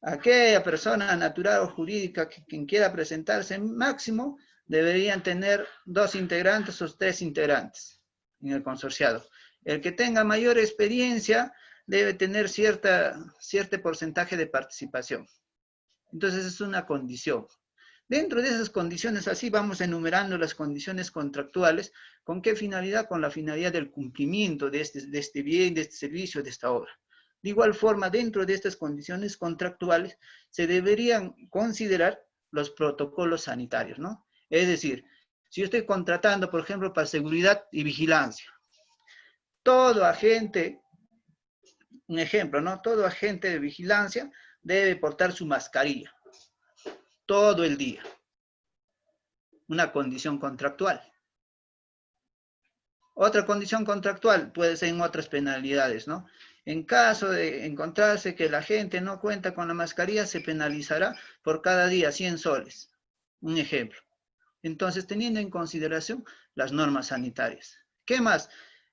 aquella persona natural o jurídica que quien quiera presentarse, máximo deberían tener 2 integrantes o 3 integrantes en el consorciado. El que tenga mayor experiencia debe tener cierto porcentaje de participación. Entonces es una condición. Dentro de esas condiciones, así vamos enumerando las condiciones contractuales. ¿Con qué finalidad? Con la finalidad del cumplimiento de este bien, de este servicio, de esta obra. De igual forma, dentro de estas condiciones contractuales, se deberían considerar los protocolos sanitarios, ¿no? Es decir, si yo estoy contratando, por ejemplo, para seguridad y vigilancia, todo agente, un ejemplo, ¿no? Todo agente de vigilancia debe portar su mascarilla todo el día. Una condición contractual. Otra condición contractual puede ser en otras penalidades, ¿no? En caso de encontrarse que la gente no cuenta con la mascarilla, se penalizará por cada día 100 soles. Un ejemplo. Entonces, teniendo en consideración las normas sanitarias. ¿Qué más?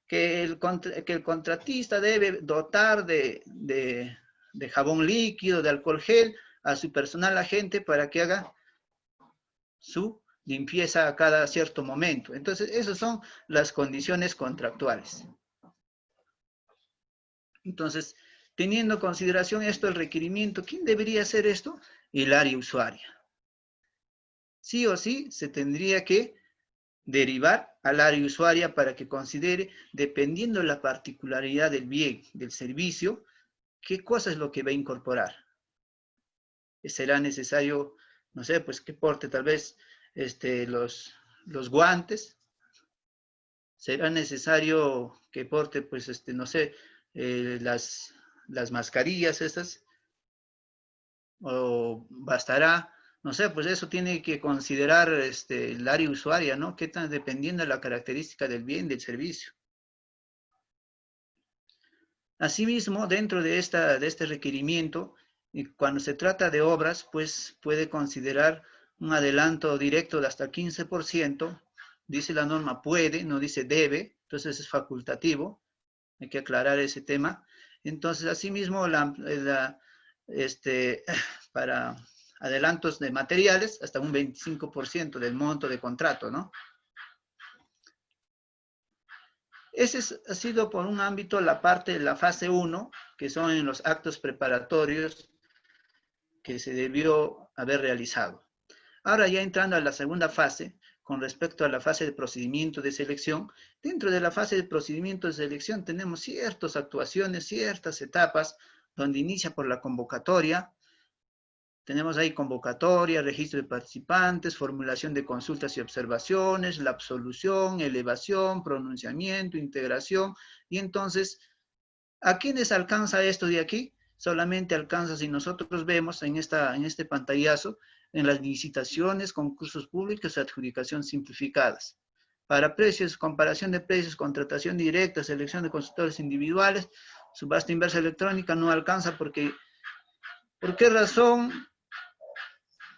Que el contratista debe dotar de jabón líquido, de alcohol gel a su personal agente para que haga su limpieza a cada cierto momento. Entonces, esas son las condiciones contractuales. Entonces, teniendo en consideración esto, el requerimiento, ¿quién debería hacer esto? El área usuaria. Sí o sí, se tendría que derivar al área usuaria para que considere, dependiendo de la particularidad del bien, del servicio, ¿qué cosa es lo que va a incorporar? Será necesario, no sé, pues que porte tal vez los guantes, será necesario que porte, pues, no sé, las mascarillas estas, o bastará, no sé, pues eso tiene que considerar el área usuaria, ¿no? ¿Qué tan dependiendo de la característica del bien, del servicio? Asimismo, dentro de este requerimiento, cuando se trata de obras, pues puede considerar un adelanto directo de hasta 15%, dice la norma puede, no dice debe, entonces es facultativo, hay que aclarar ese tema. Entonces, asimismo, para adelantos de materiales, hasta un 25% del monto de contrato, ¿no? Ha sido por un ámbito la parte de la fase 1, que son en los actos preparatorios que se debió haber realizado. Ahora ya entrando a la segunda fase, con respecto a la fase de procedimiento de selección, dentro de la fase de procedimiento de selección tenemos ciertas actuaciones, ciertas etapas, donde inicia por la convocatoria. Tenemos ahí convocatoria, registro de participantes, formulación de consultas y observaciones, la absolución, elevación, pronunciamiento, integración. Y entonces, ¿a quiénes alcanza esto de aquí? Solamente alcanza, si nosotros vemos en este pantallazo, en las licitaciones, concursos públicos, adjudicación simplificadas. Para precios, comparación de precios, contratación directa, selección de consultores individuales, subasta inversa electrónica no alcanza porque, ¿por qué razón?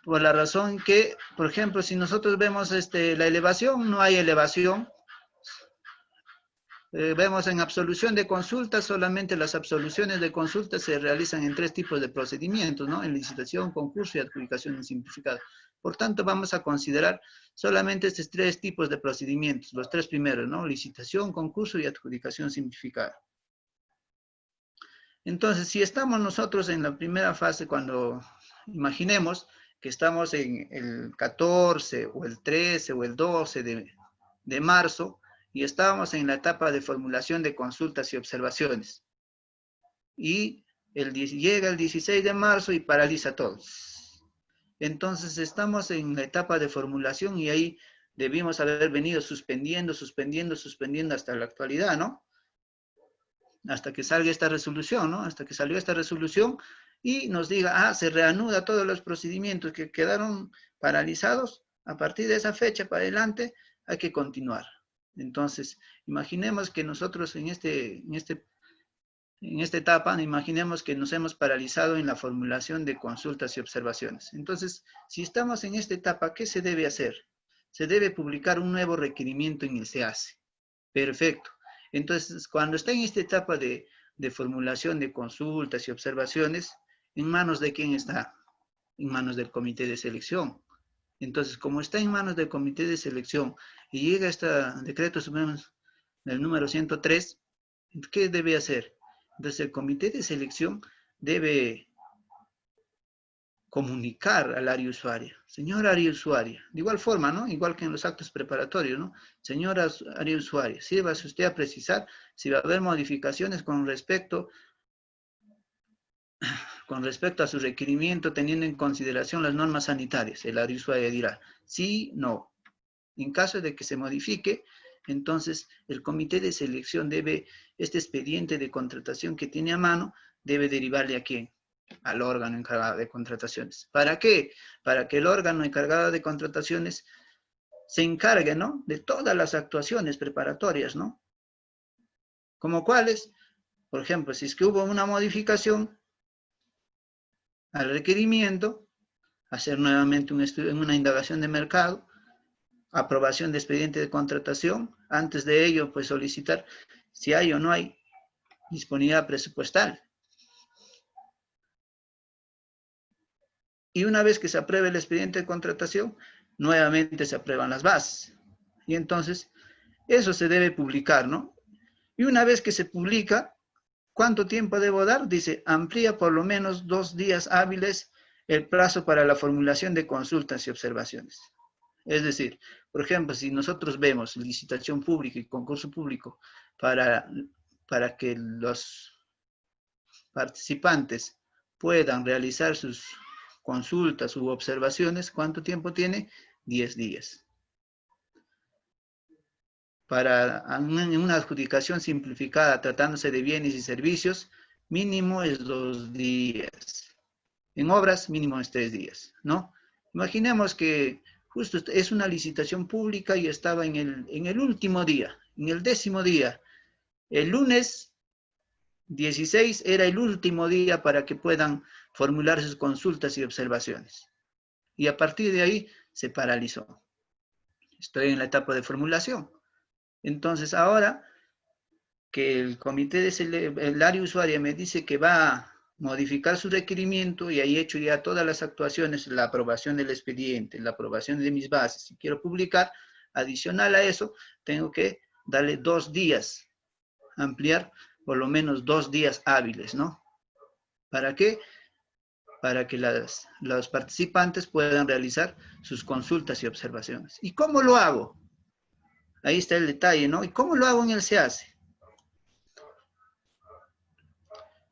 Por la razón que, por ejemplo, si nosotros vemos la elevación, no hay elevación. Vemos en absolución de consultas, solamente las absoluciones de consultas se realizan en 3 tipos de procedimientos, ¿no? En licitación, concurso y adjudicación simplificada. Por tanto, vamos a considerar solamente estos 3 tipos de procedimientos, los 3 primeros, ¿no? Licitación, concurso y adjudicación simplificada. Entonces, si estamos nosotros en la primera fase, cuando imaginemos que estamos en el 14 o el 13 o el 12 de marzo y estábamos en la etapa de formulación de consultas y observaciones. Y llega el 16 de marzo y paraliza todo. Entonces estamos en la etapa de formulación y ahí debimos haber venido suspendiendo hasta la actualidad, ¿no? Hasta que salga esta resolución, ¿no? Hasta que salió esta resolución y nos diga, se reanuda todos los procedimientos que quedaron paralizados. A partir de esa fecha para adelante hay que continuar. Entonces, imaginemos que nosotros en esta etapa, imaginemos que nos hemos paralizado en la formulación de consultas y observaciones. Entonces, si estamos en esta etapa, ¿qué se debe hacer? Se debe publicar un nuevo requerimiento en el SEACE. Perfecto. Entonces, cuando está en esta etapa de formulación de consultas y observaciones, ¿en manos de quién está? En manos del comité de selección. Entonces, como está en manos del comité de selección y llega este decreto supremo del número 103, ¿qué debe hacer? Entonces, el comité de selección debe comunicar al área usuaria. Señora área usuaria, de igual forma, ¿no? Igual que en los actos preparatorios, ¿no? Señora área usuaria, sírvase usted a precisar si va a haber modificaciones con respecto a su requerimiento, teniendo en consideración las normas sanitarias. El área usuaria dirá, sí, no. En caso de que se modifique, entonces el comité de selección debe, este expediente de contratación que tiene a mano, debe derivarle a quién? Al órgano encargado de contrataciones. ¿Para qué? Para que el órgano encargado de contrataciones se encargue, ¿no? De todas las actuaciones preparatorias, ¿no? ¿Como cuáles? Por ejemplo, si es que hubo una modificación al requerimiento, hacer nuevamente un estudio, una indagación de mercado, aprobación de expediente de contratación, antes de ello, pues solicitar si hay o no hay disponibilidad presupuestal. Y una vez que se apruebe el expediente de contratación, nuevamente se aprueban las bases. Y entonces, eso se debe publicar, ¿no? Y una vez que se publica, ¿cuánto tiempo debo dar? Dice, amplía por lo menos 2 días hábiles el plazo para la formulación de consultas y observaciones. Es decir, por ejemplo, si nosotros vemos licitación pública y concurso público para que participantes puedan realizar sus consultas u observaciones, ¿cuánto tiempo tiene? 10 días. Para una adjudicación simplificada tratándose de bienes y servicios, mínimo es 2 días. En obras, mínimo es 3 días, ¿no? Imaginemos que justo es una licitación pública y estaba en el último día, en el 10º día. El lunes 16 era el último día para que puedan formular sus consultas y observaciones. Y a partir de ahí se paralizó. Estoy en la etapa de formulación. Entonces ahora que el comité del área usuaria me dice que va a modificar su requerimiento y ahí he hecho ya todas las actuaciones, la aprobación del expediente, la aprobación de mis bases, si quiero publicar, adicional a eso, tengo que darle 2 días, ampliar por lo menos 2 días hábiles, ¿no? ¿Para qué? Para que los participantes puedan realizar sus consultas y observaciones. ¿Y cómo lo hago? Ahí está el detalle, ¿no? ¿Y cómo lo hago en el SEACE?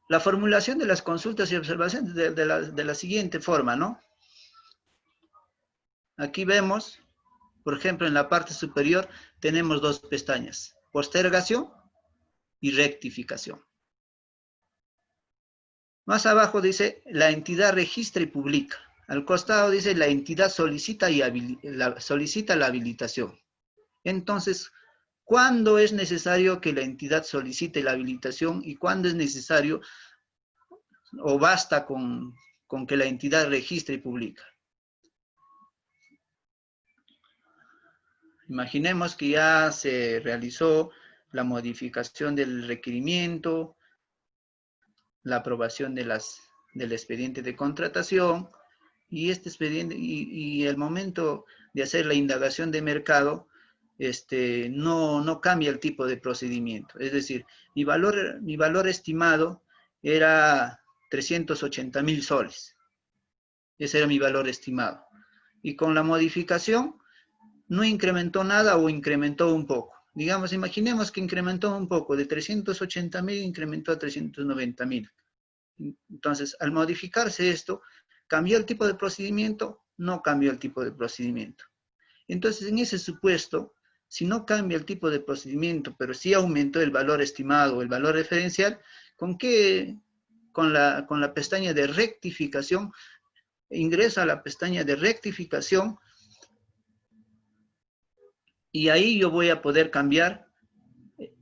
La formulación de las consultas y observaciones de la siguiente forma, ¿no? Aquí vemos, por ejemplo, en la parte superior tenemos 2 pestañas, postergación y rectificación. Más abajo dice, la entidad registra y publica. Al costado dice, la entidad solicita la habilitación. Entonces, ¿cuándo es necesario que la entidad solicite la habilitación y cuándo es necesario o basta con que la entidad registre y publica? Imaginemos que ya se realizó la modificación del requerimiento, la aprobación del expediente de contratación, y este expediente, y el momento de hacer la indagación de mercado, no cambia el tipo de procedimiento. Es decir, mi valor estimado era 380.000 soles. Ese era mi valor estimado. Y con la modificación, no incrementó nada o incrementó un poco. Digamos, imaginemos que incrementó un poco, de 380.000 incrementó a 390.000. Entonces, al modificarse esto, ¿cambió el tipo de procedimiento? No cambió el tipo de procedimiento. Entonces, en ese supuesto, si no cambia el tipo de procedimiento, pero sí aumentó el valor estimado o el valor referencial, ¿con qué? Con la pestaña de rectificación, ingreso a la pestaña de rectificación y ahí yo voy a poder cambiar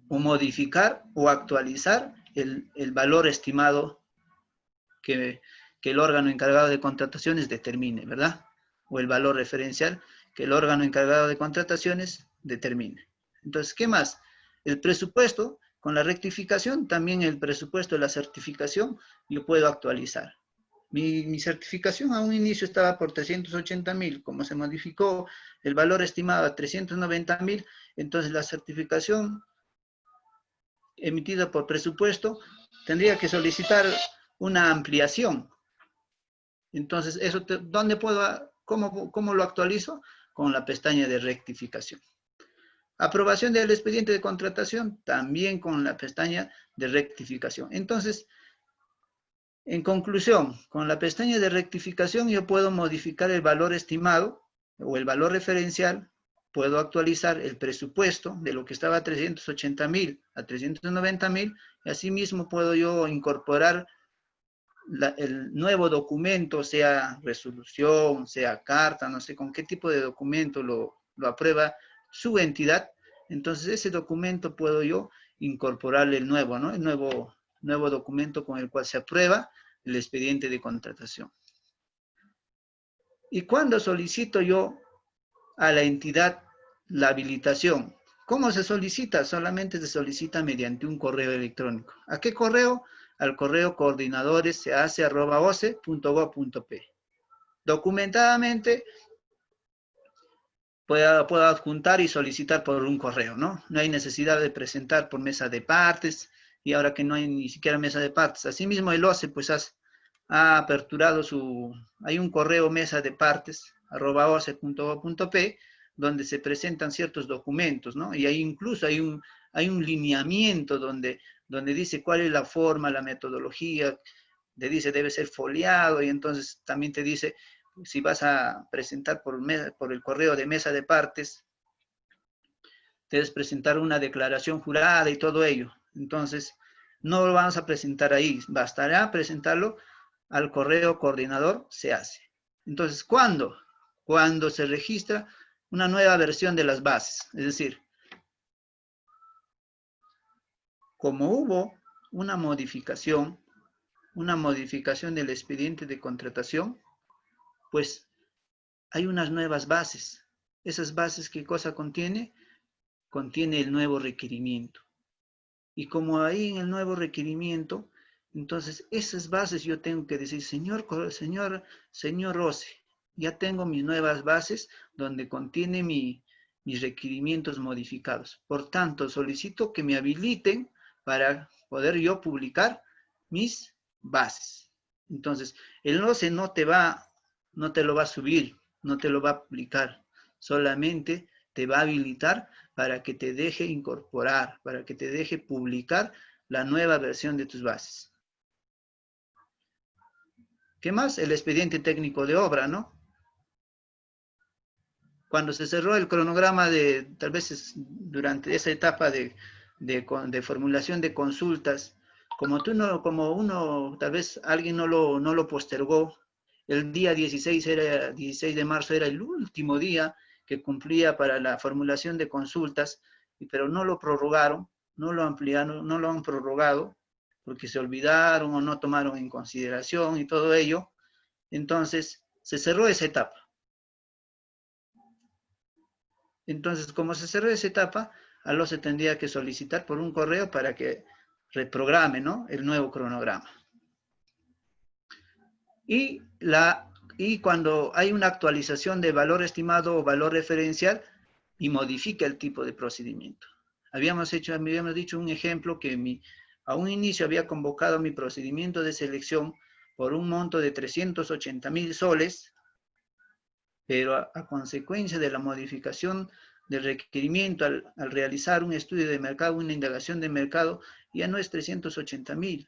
o modificar o actualizar el valor estimado que el órgano encargado de contrataciones determine, ¿verdad? O el valor referencial que el órgano encargado de contrataciones determine. Entonces, ¿qué más? El presupuesto, con la rectificación, también el presupuesto de la certificación, yo puedo actualizar. Mi certificación a un inicio estaba por 380.000, como se modificó el valor estimado a 390.000, entonces la certificación emitida por presupuesto tendría que solicitar una ampliación. Entonces, ¿dónde cómo lo actualizo? Con la pestaña de rectificación. Aprobación del expediente de contratación, también con la pestaña de rectificación. Entonces, en conclusión, con la pestaña de rectificación yo puedo modificar el valor estimado o el valor referencial, puedo actualizar el presupuesto de lo que estaba a 380.000 a 390.000, y asimismo puedo yo incorporar el nuevo documento, sea resolución, sea carta, no sé con qué tipo de documento lo aprueba su entidad. Entonces ese documento puedo yo incorporarle el nuevo, ¿no? El nuevo documento con el cual se aprueba el expediente de contratación. ¿Y cuándo solicito yo a la entidad la habilitación? ¿Cómo se solicita? Solamente se solicita mediante un correo electrónico. ¿A qué correo? Al correo coordinadoresseace@oce.gov.p. Documentadamente puedo adjuntar y solicitar por un correo, ¿no? No hay necesidad de presentar por mesa de partes, y ahora que no hay ni siquiera mesa de partes. Asimismo, el OCE pues ha aperturado hay un correo mesa de partes, @oce.gov.p, donde se presentan ciertos documentos, ¿no? Y ahí incluso hay un lineamiento donde donde dice cuál es la forma, la metodología, te dice debe ser foliado y entonces también te dice si vas a presentar por el correo de mesa de partes, debes presentar una declaración jurada y todo ello. Entonces, no lo vamos a presentar ahí, bastará presentarlo al correo coordinador, se hace. Entonces, ¿cuándo? Cuando se registra una nueva versión de las bases, es decir, como hubo una modificación del expediente de contratación, pues hay unas nuevas bases. Esas bases, ¿qué cosa contiene? Contiene el nuevo requerimiento. Y como ahí en el nuevo requerimiento, entonces esas bases yo tengo que decir, señor Rose, ya tengo mis nuevas bases donde contiene mis requerimientos modificados. Por tanto, solicito que me habiliten para poder yo publicar mis bases. Entonces, el Rose no te lo va a subir, no te lo va a publicar, solamente te va a habilitar para que te deje incorporar, para que te deje publicar la nueva versión de tus bases. ¿Qué más? El expediente técnico de obra, ¿no? Cuando se cerró el cronograma tal vez durante esa etapa de formulación de consultas, tal vez alguien no lo postergó, el día 16 de marzo era el último día que cumplía para la formulación de consultas, pero no lo prorrogaron, no lo ampliaron, no lo han prorrogado, porque se olvidaron o no tomaron en consideración y todo ello. Entonces, se cerró esa etapa. Entonces, como se cerró esa etapa, algo se tendría que solicitar por un correo para que reprograme, ¿no?, el nuevo cronograma. Y cuando hay una actualización de valor estimado o valor referencial y modifica el tipo de procedimiento. Habíamos dicho un ejemplo que a un inicio había convocado mi procedimiento de selección por un monto de 380.000 soles, pero a consecuencia de la modificación del requerimiento al realizar un estudio de mercado, una indagación de mercado, ya no es 380.000,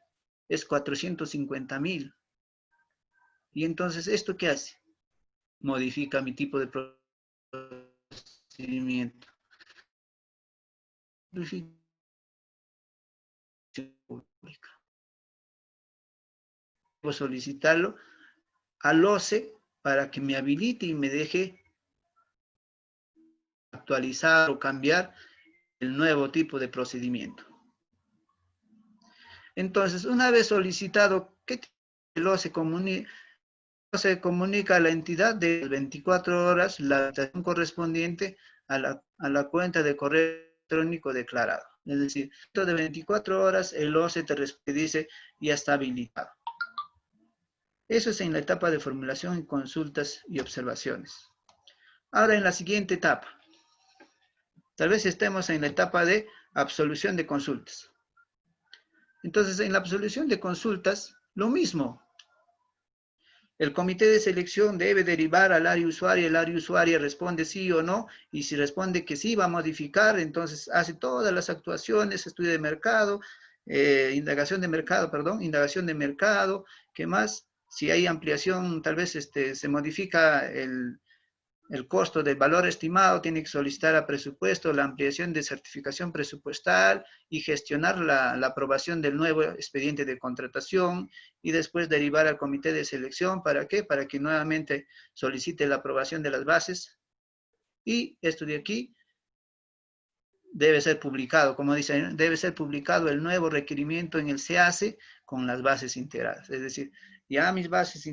es 450.000. Y entonces, ¿esto qué hace? Modifica mi tipo de procedimiento. Debo solicitarlo al OCE para que me habilite y me deje actualizar o cambiar el nuevo tipo de procedimiento. Entonces, una vez solicitado, ¿qué el OCE comunica a la entidad de 24 horas la habilitación correspondiente a la cuenta de correo electrónico declarado? Es decir, dentro de 24 horas el OCE te dice ya está habilitado. Eso es en la etapa de formulación, consultas y observaciones. Ahora en la siguiente etapa. Tal vez estemos en la etapa de absolución de consultas. Entonces, en la absolución de consultas, lo mismo. El comité de selección debe derivar al área usuaria, el área usuaria responde sí o no, y si responde que sí, va a modificar, entonces hace todas las actuaciones, estudio de mercado, indagación de mercado, ¿qué más? Si hay ampliación, tal vez se modifica el costo del valor estimado, tiene que solicitar a presupuesto la ampliación de certificación presupuestal y gestionar la aprobación del nuevo expediente de contratación y después derivar al comité de selección. ¿Para qué? Para que nuevamente solicite la aprobación de las bases. Y esto de aquí debe ser publicado, como dice, debe ser publicado el nuevo requerimiento en el SEACE con las bases integradas. Es decir, ya mis bases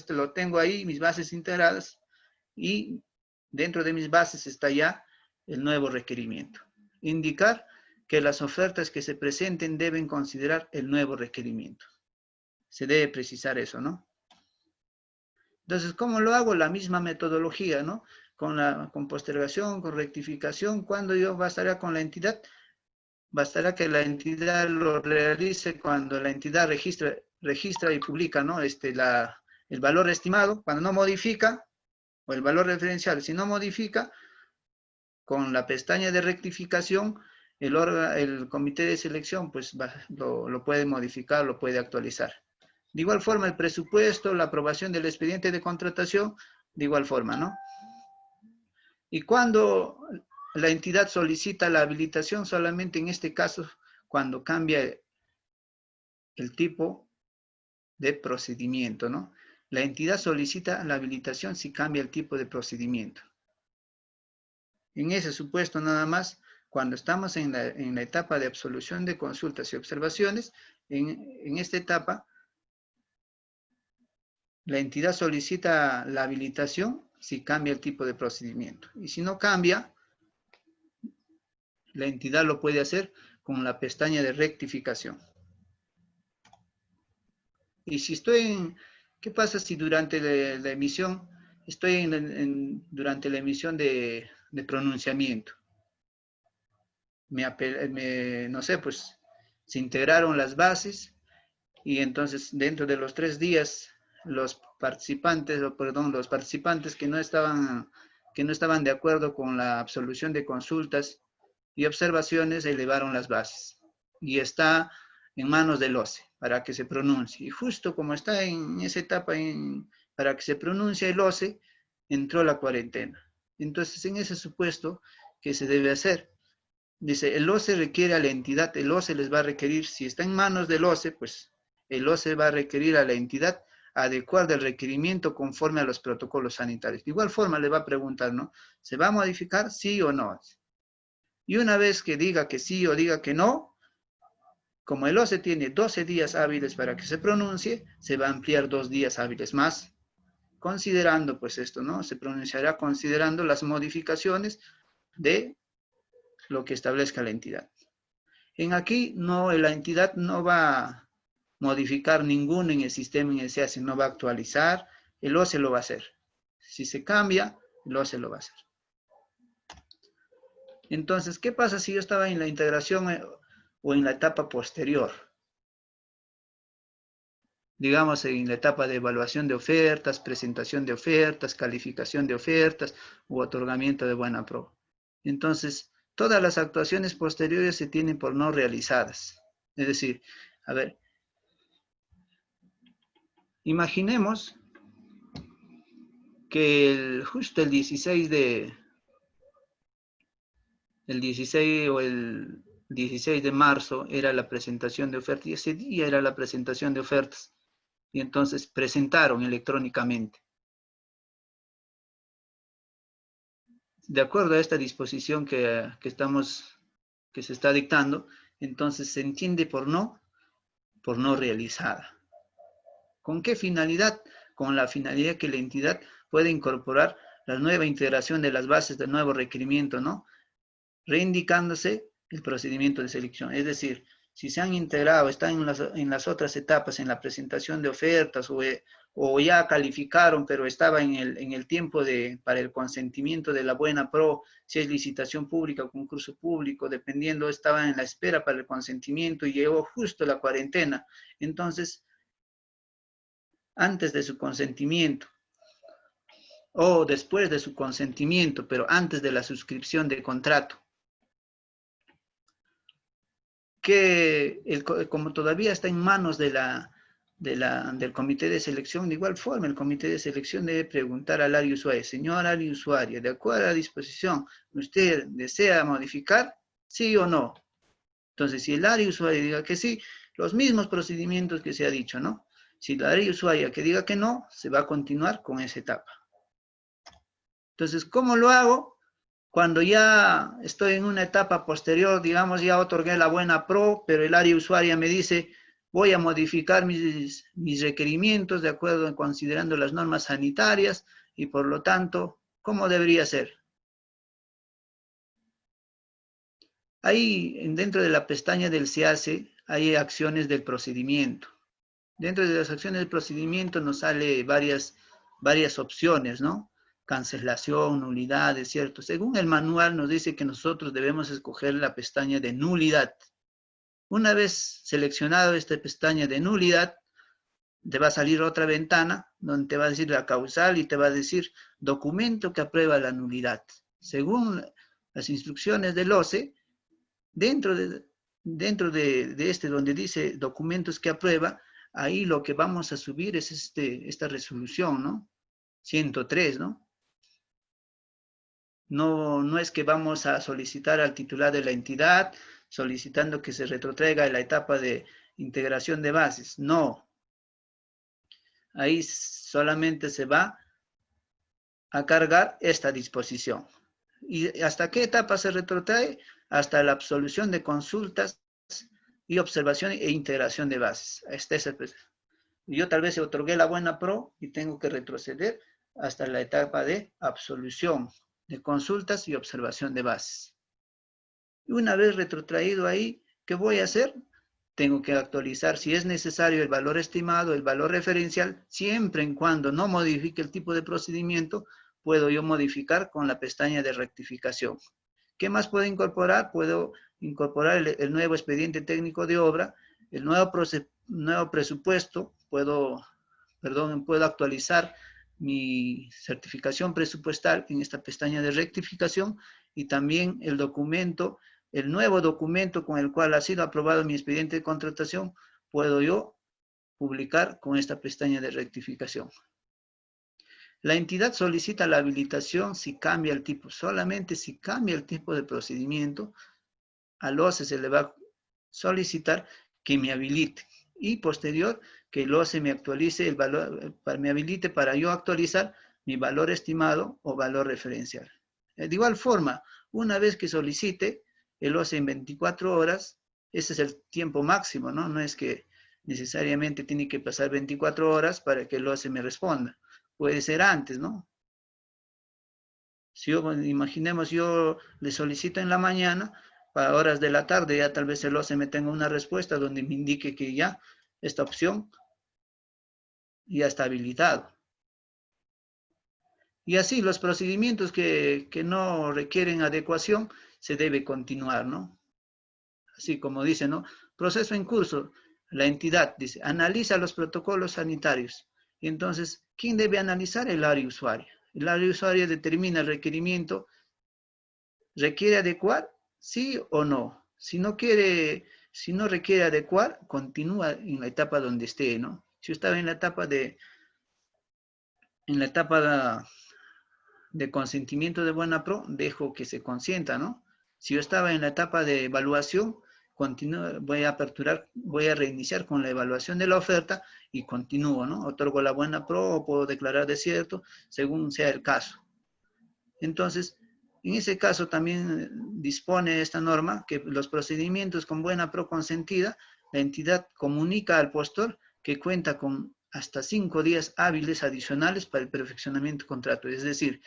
te lo tengo ahí, mis bases integradas, y dentro de mis bases está ya el nuevo requerimiento. Indicar que las ofertas que se presenten deben considerar el nuevo requerimiento. Se debe precisar eso, ¿no? Entonces, ¿cómo lo hago? La misma metodología, ¿no? Con postergación, con rectificación. ¿Cuándo yo bastará con la entidad? Bastará que la entidad lo realice cuando la entidad registra y publica, ¿no? El valor estimado, cuando no modifica, o el valor referencial, si no modifica, con la pestaña de rectificación, el comité de selección pues lo puede modificar, lo puede actualizar. De igual forma, el presupuesto, la aprobación del expediente de contratación, de igual forma, ¿no? Y cuando la entidad solicita la habilitación, solamente en este caso, cuando cambia el tipo de procedimiento, ¿no? La entidad solicita la habilitación si cambia el tipo de procedimiento. En ese supuesto nada más, cuando estamos en la etapa de absolución de consultas y observaciones, en esta etapa, la entidad solicita la habilitación si cambia el tipo de procedimiento. Y si no cambia, la entidad lo puede hacer con la pestaña de rectificación. Y si estoy en, ¿qué pasa si durante la emisión, estoy durante la emisión de pronunciamiento? No sé, pues se integraron las bases y entonces dentro de los 3 días los participantes que no estaban de acuerdo con la absolución de consultas y observaciones elevaron las bases y está en manos del OCE para que se pronuncie. Y justo como está en esa etapa para que se pronuncie el OCE, entró la cuarentena. Entonces, en ese supuesto, ¿qué se debe hacer? Dice, el OCE requiere a la entidad, el OCE les va a requerir, si está en manos del OCE, pues el OCE va a requerir a la entidad adecuar el requerimiento conforme a los protocolos sanitarios. De igual forma le va a preguntar, ¿no? ¿Se va a modificar sí o no? Y una vez que diga que sí o diga que no, como el OCE tiene 12 días hábiles para que se pronuncie, se va a ampliar 2 días hábiles más, considerando pues esto, ¿no? Se pronunciará considerando las modificaciones de lo que establezca la entidad. En aquí, la entidad no va a modificar ninguno en el sistema en el SEACE, no va a actualizar, el OCE lo va a hacer. Si se cambia, el OCE lo va a hacer. Entonces, ¿qué pasa si yo estaba en la integración o en la etapa posterior? Digamos, en la etapa de evaluación de ofertas, presentación de ofertas, calificación de ofertas u otorgamiento de buena pro. Entonces, todas las actuaciones posteriores se tienen por no realizadas. Es decir, a ver, imaginemos que justo el 16 de marzo era la presentación de ofertas y ese día era la presentación de ofertas. Y entonces presentaron electrónicamente. De acuerdo a esta disposición que se está dictando, entonces se entiende por no realizada. ¿Con qué finalidad? Con la finalidad que la entidad puede incorporar la nueva integración de las bases del nuevo requerimiento, ¿no? Reindicándose el procedimiento de selección. Es decir, si se han integrado, están en las otras etapas, en la presentación de ofertas o ya calificaron, pero estaba en el tiempo para el consentimiento de la buena pro, si es licitación pública o concurso público, dependiendo, estaba en la espera para el consentimiento y llegó justo la cuarentena. Entonces, antes de su consentimiento o después de su consentimiento, pero antes de la suscripción de contrato, que como todavía está en manos del comité de selección, de igual forma el comité de selección debe preguntar al área usuaria, señor área usuaria, de acuerdo a la disposición, ¿usted desea modificar? ¿Sí o no? Entonces, si el área usuaria diga que sí, los mismos procedimientos que se ha dicho, ¿no? Si la área usuaria que diga que no, se va a continuar con esa etapa. Entonces, ¿cómo lo hago? Cuando ya estoy en una etapa posterior, digamos, ya otorgué la buena pro, pero el área usuaria me dice, voy a modificar mis requerimientos de acuerdo, considerando las normas sanitarias, y por lo tanto, ¿cómo debería ser? Ahí, dentro de la pestaña del SEACE, hay acciones del procedimiento. Dentro de las acciones del procedimiento nos sale varias opciones, ¿no? Cancelación, nulidades, ¿cierto? Según el manual nos dice que nosotros debemos escoger la pestaña de nulidad. Una vez seleccionado esta pestaña de nulidad, te va a salir otra ventana donde te va a decir la causal y te va a decir documento que aprueba la nulidad. Según las instrucciones del OCE, Dentro de este donde dice documentos que aprueba, ahí lo que vamos a subir es esta resolución, ¿no? 103, ¿no? No es que vamos a solicitar al titular de la entidad solicitando que se retrotraiga la etapa de integración de bases. No. Ahí solamente se va a cargar esta disposición. ¿Y hasta qué etapa se retrotrae? Hasta la absolución de consultas y observación e integración de bases. Yo tal vez otorgué la buena pro y tengo que retroceder hasta la etapa de absolución de consultas y observación de bases. Y una vez retrotraído ahí, ¿qué voy a hacer? Tengo que actualizar, si es necesario, el valor estimado, el valor referencial, siempre en cuando no modifique el tipo de procedimiento, puedo yo modificar con la pestaña de rectificación. ¿Qué más puedo incorporar? Puedo incorporar el nuevo expediente técnico de obra, el nuevo presupuesto, puedo actualizar mi certificación presupuestal en esta pestaña de rectificación y también el documento, el nuevo documento con el cual ha sido aprobado mi expediente de contratación, puedo yo publicar con esta pestaña de rectificación. La entidad solicita la habilitación si cambia el tipo, solamente si cambia el tipo de procedimiento, al OCE se le va a solicitar que me habilite y posterior que el OCE me actualice el valor, me habilite para yo actualizar mi valor estimado o valor referencial. De igual forma, una vez que solicite el OCE en 24 horas, ese es el tiempo máximo, ¿no? No es que necesariamente tiene que pasar 24 horas para que el OCE me responda. Puede ser antes, ¿no? Si yo, imaginemos, yo le solicito en la mañana, para horas de la tarde, ya tal vez el OCE me tenga una respuesta donde me indique que ya esta opción ya está habilitado. Y así los procedimientos que no requieren adecuación se debe continuar, ¿no? Así como dice, ¿no? Proceso en curso. La entidad dice, analiza los protocolos sanitarios. Y entonces, ¿quién debe analizar? El área usuaria. El área usuaria determina el requerimiento. ¿Requiere adecuar? ¿Sí o no? Si no requiere adecuar, continúa en la etapa donde esté, ¿no? Si yo estaba en la etapa de consentimiento de buena pro, dejo que se consienta, ¿no? Si yo estaba en la etapa de evaluación, voy a reiniciar con la evaluación de la oferta y continúo, ¿no? Otorgo la buena pro o puedo declarar desierto, según sea el caso. Entonces, en ese caso también dispone esta norma que los procedimientos con buena pro consentida, la entidad comunica al postor que cuenta con hasta 5 días hábiles adicionales para el perfeccionamiento del contrato. Es decir,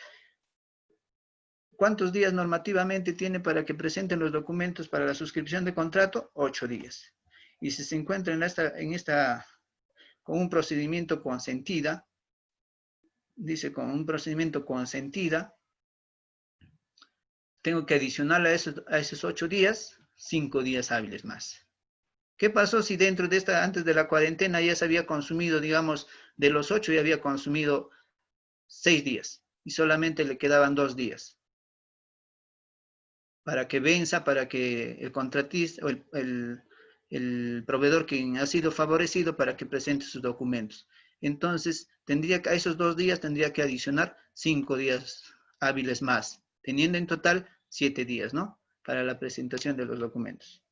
¿cuántos días normativamente tiene para que presenten los documentos para la suscripción de contrato? 8 días. Y si se encuentra con un procedimiento consentida, dice con un procedimiento consentida, tengo que adicionar a esos 8 días, 5 días hábiles más. ¿Qué pasó si dentro de antes de la cuarentena ya se había consumido, digamos, de los 8 ya había consumido 6 días y solamente le quedaban 2 días? Para que venza, para que el contratista o el proveedor quien ha sido favorecido para que presente sus documentos. Entonces, a esos 2 días tendría que adicionar 5 días hábiles más, teniendo en total 7 días, ¿no? Para la presentación de los documentos.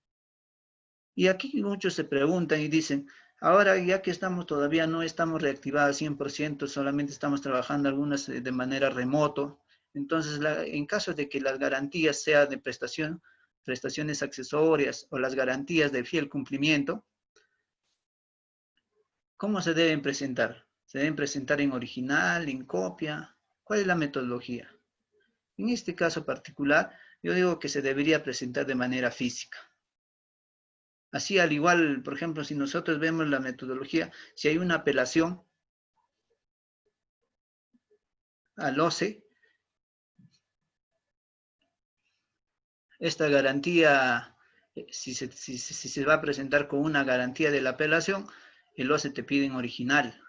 Y aquí muchos se preguntan y dicen, ahora ya que todavía no estamos reactivados 100%, solamente estamos trabajando algunas de manera remoto, entonces en caso de que las garantías sean de prestaciones accesorias o las garantías de fiel cumplimiento, ¿cómo se deben presentar? ¿Se deben presentar en original, en copia? ¿Cuál es la metodología? En este caso particular, yo digo que se debería presentar de manera física. Así, al igual, por ejemplo, si nosotros vemos la metodología, si hay una apelación al OCE, esta garantía, si se va a presentar con una garantía de la apelación, el OCE te pide en original.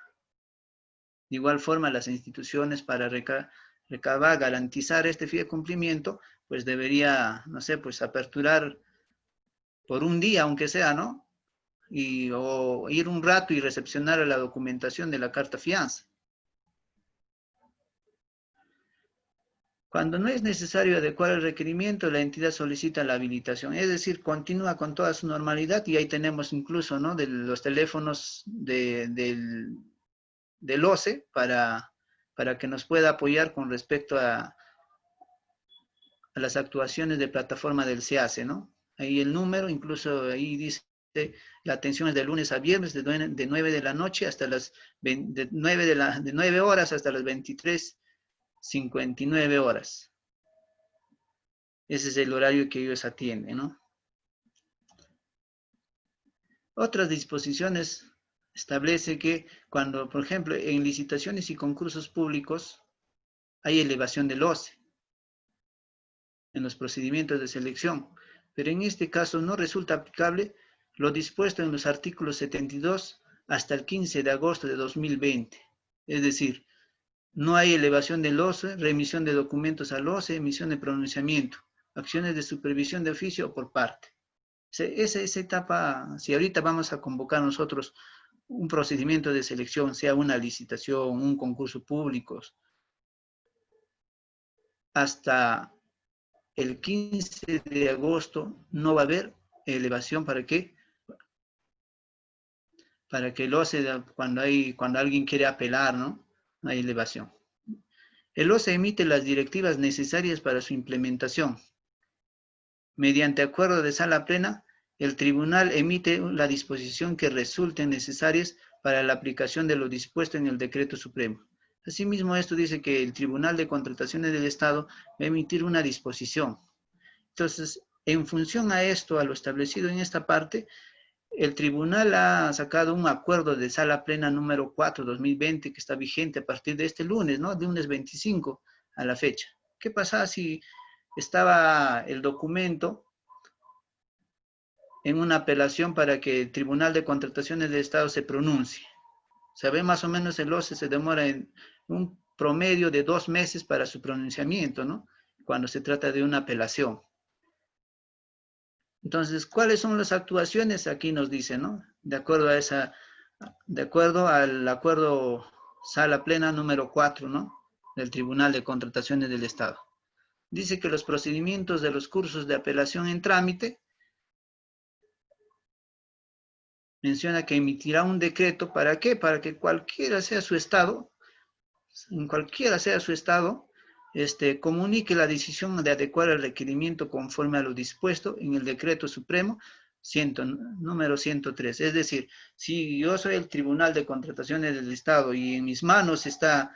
De igual forma, las instituciones para garantizar este fiel cumplimiento, pues debería, no sé, pues aperturar por un día, aunque sea, ¿no? O ir un rato y recepcionar la documentación de la carta fianza. Cuando no es necesario adecuar el requerimiento, la entidad solicita la habilitación, es decir, continúa con toda su normalidad y ahí tenemos incluso, ¿no?, de los teléfonos del OCE para que nos pueda apoyar con respecto a las actuaciones de plataforma del SEACE, ¿no? Ahí el número, incluso ahí dice, la atención es de lunes a viernes, de 9 de la noche hasta las 9 horas hasta las 23:59 horas. Ese es el horario que ellos atienden, ¿no? Otras disposiciones establece que cuando, por ejemplo, en licitaciones y concursos públicos hay elevación del OCE en los procedimientos de selección, pero en este caso no resulta aplicable lo dispuesto en los artículos 72 hasta el 15 de agosto de 2020. Es decir, no hay elevación del OCE, remisión de documentos al OCE, emisión de pronunciamiento, acciones de supervisión de oficio o por parte. Esa etapa, si ahorita vamos a convocar nosotros un procedimiento de selección, sea una licitación, un concurso público, hasta el 15 de agosto no va a haber elevación. ¿Para qué? Para que el OCE, cuando alguien quiere apelar, ¿no? No hay elevación. El OCE emite las directivas necesarias para su implementación. Mediante acuerdo de sala plena, el tribunal emite la disposición que resulten necesarias para la aplicación de lo dispuesto en el decreto supremo. Asimismo, esto dice que el Tribunal de Contrataciones del Estado va a emitir una disposición. Entonces, en función a esto, a lo establecido en esta parte, el tribunal ha sacado un acuerdo de sala plena número 4/2020 que está vigente a partir de este lunes, ¿no? Lunes 25 a la fecha. ¿Qué pasa si estaba el documento en una apelación para que el Tribunal de Contrataciones del Estado se pronuncie? Sabe, más o menos el OCE se demora en un promedio de 2 meses para su pronunciamiento, ¿no? Cuando se trata de una apelación. Entonces, ¿cuáles son las actuaciones? Aquí nos dice, ¿no? De acuerdo al acuerdo sala plena número 4, ¿no? Del Tribunal de Contrataciones del Estado. Dice que los procedimientos de los cursos de apelación en trámite, menciona que emitirá un decreto. ¿Para qué? Para que cualquiera sea su estado, comunique la decisión de adecuar el requerimiento conforme a lo dispuesto en el decreto supremo número 103. Es decir, si yo soy el Tribunal de Contrataciones del Estado y en mis manos está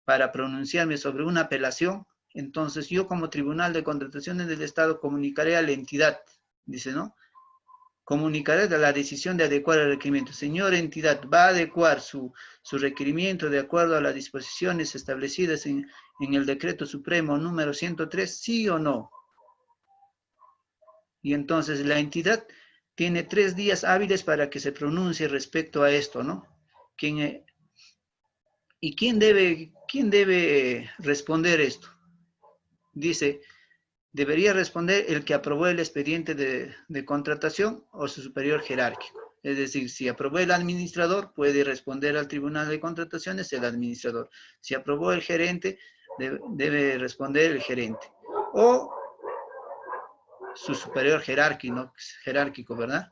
para pronunciarme sobre una apelación, entonces yo como Tribunal de Contrataciones del Estado comunicaré a la entidad, dice, ¿no? Comunicaré de la decisión de adecuar el requerimiento. Señora entidad, ¿va a adecuar su requerimiento de acuerdo a las disposiciones establecidas en el decreto supremo número 103, sí o no? Y entonces la entidad tiene 3 días hábiles para que se pronuncie respecto a esto, ¿no? ¿Y quién debe responder esto? Dice, debería responder el que aprobó el expediente de contratación o su superior jerárquico. Es decir, si aprobó el administrador, puede responder al Tribunal de Contrataciones el administrador. Si aprobó el gerente, debe responder el gerente. O su superior jerárquico, ¿verdad?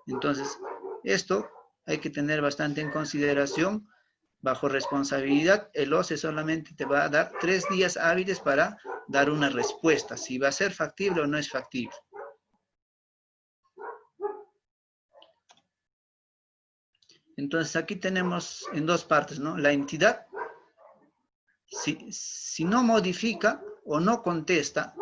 Entonces, esto hay que tener bastante en consideración. Bajo responsabilidad, el OCE solamente te va a dar 3 días hábiles para dar una respuesta, si va a ser factible o no es factible. Entonces, aquí tenemos en 2 partes, ¿no? La entidad, si no modifica o no contesta,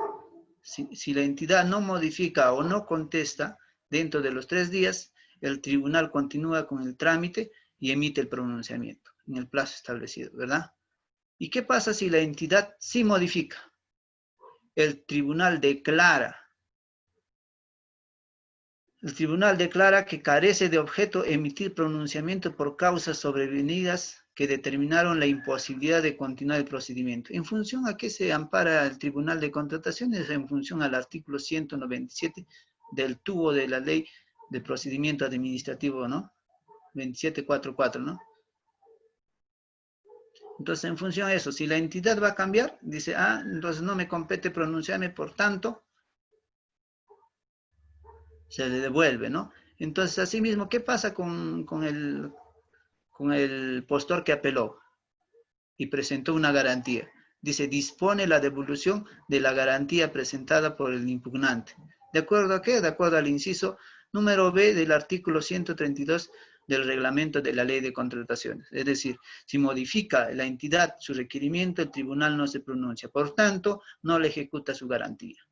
si la entidad no modifica o no contesta dentro de los 3 días, el tribunal continúa con el trámite y emite el pronunciamiento en el plazo establecido, ¿verdad? ¿Y qué pasa si la entidad sí modifica? El tribunal declara que carece de objeto emitir pronunciamiento por causas sobrevenidas que determinaron la imposibilidad de continuar el procedimiento. ¿En función a qué se ampara el Tribunal de Contrataciones? En función al artículo 197 del tubo de la ley de procedimiento administrativo, ¿no? 2744, ¿no? Entonces, en función de eso, si la entidad va a cambiar, dice, entonces no me compete pronunciarme, por tanto, se le devuelve, ¿no? Entonces, asimismo, ¿qué pasa con el postor que apeló y presentó una garantía? Dice, dispone la devolución de la garantía presentada por el impugnante. ¿De acuerdo a qué? De acuerdo al inciso número B del artículo 132 del reglamento de la ley de contrataciones. Es decir, si modifica la entidad su requerimiento, el tribunal no se pronuncia. Por tanto, no le ejecuta su garantía.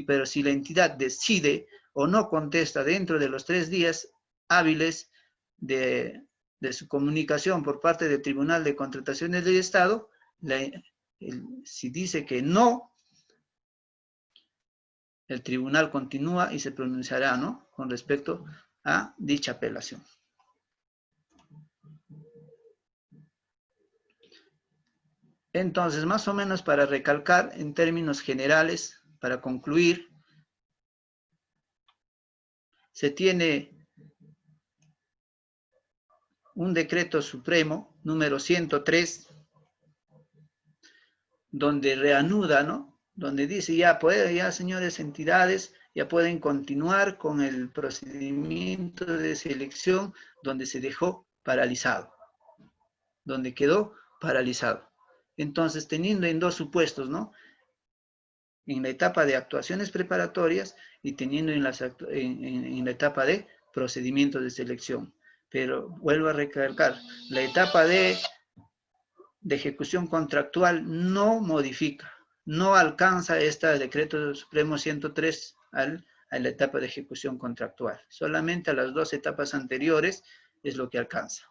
Pero si la entidad decide o no contesta dentro de los 3 días hábiles de su comunicación por parte del Tribunal de Contrataciones del Estado, si dice que no, el tribunal continúa y se pronunciará, ¿no?, con respecto a dicha apelación. Entonces, más o menos para recalcar en términos generales, para concluir, se tiene un decreto supremo número 103, donde reanuda, ¿no?, donde dice ya señores entidades, ya pueden continuar con el procedimiento de selección donde se dejó paralizado, donde quedó paralizado. Entonces, teniendo en 2 supuestos, ¿no?, en la etapa de actuaciones preparatorias y teniendo en la etapa de procedimientos de selección. Pero vuelvo a recalcar, la etapa de ejecución contractual no modifica, no alcanza este decreto supremo 103 a la etapa de ejecución contractual. Solamente a las 2 etapas anteriores es lo que alcanza.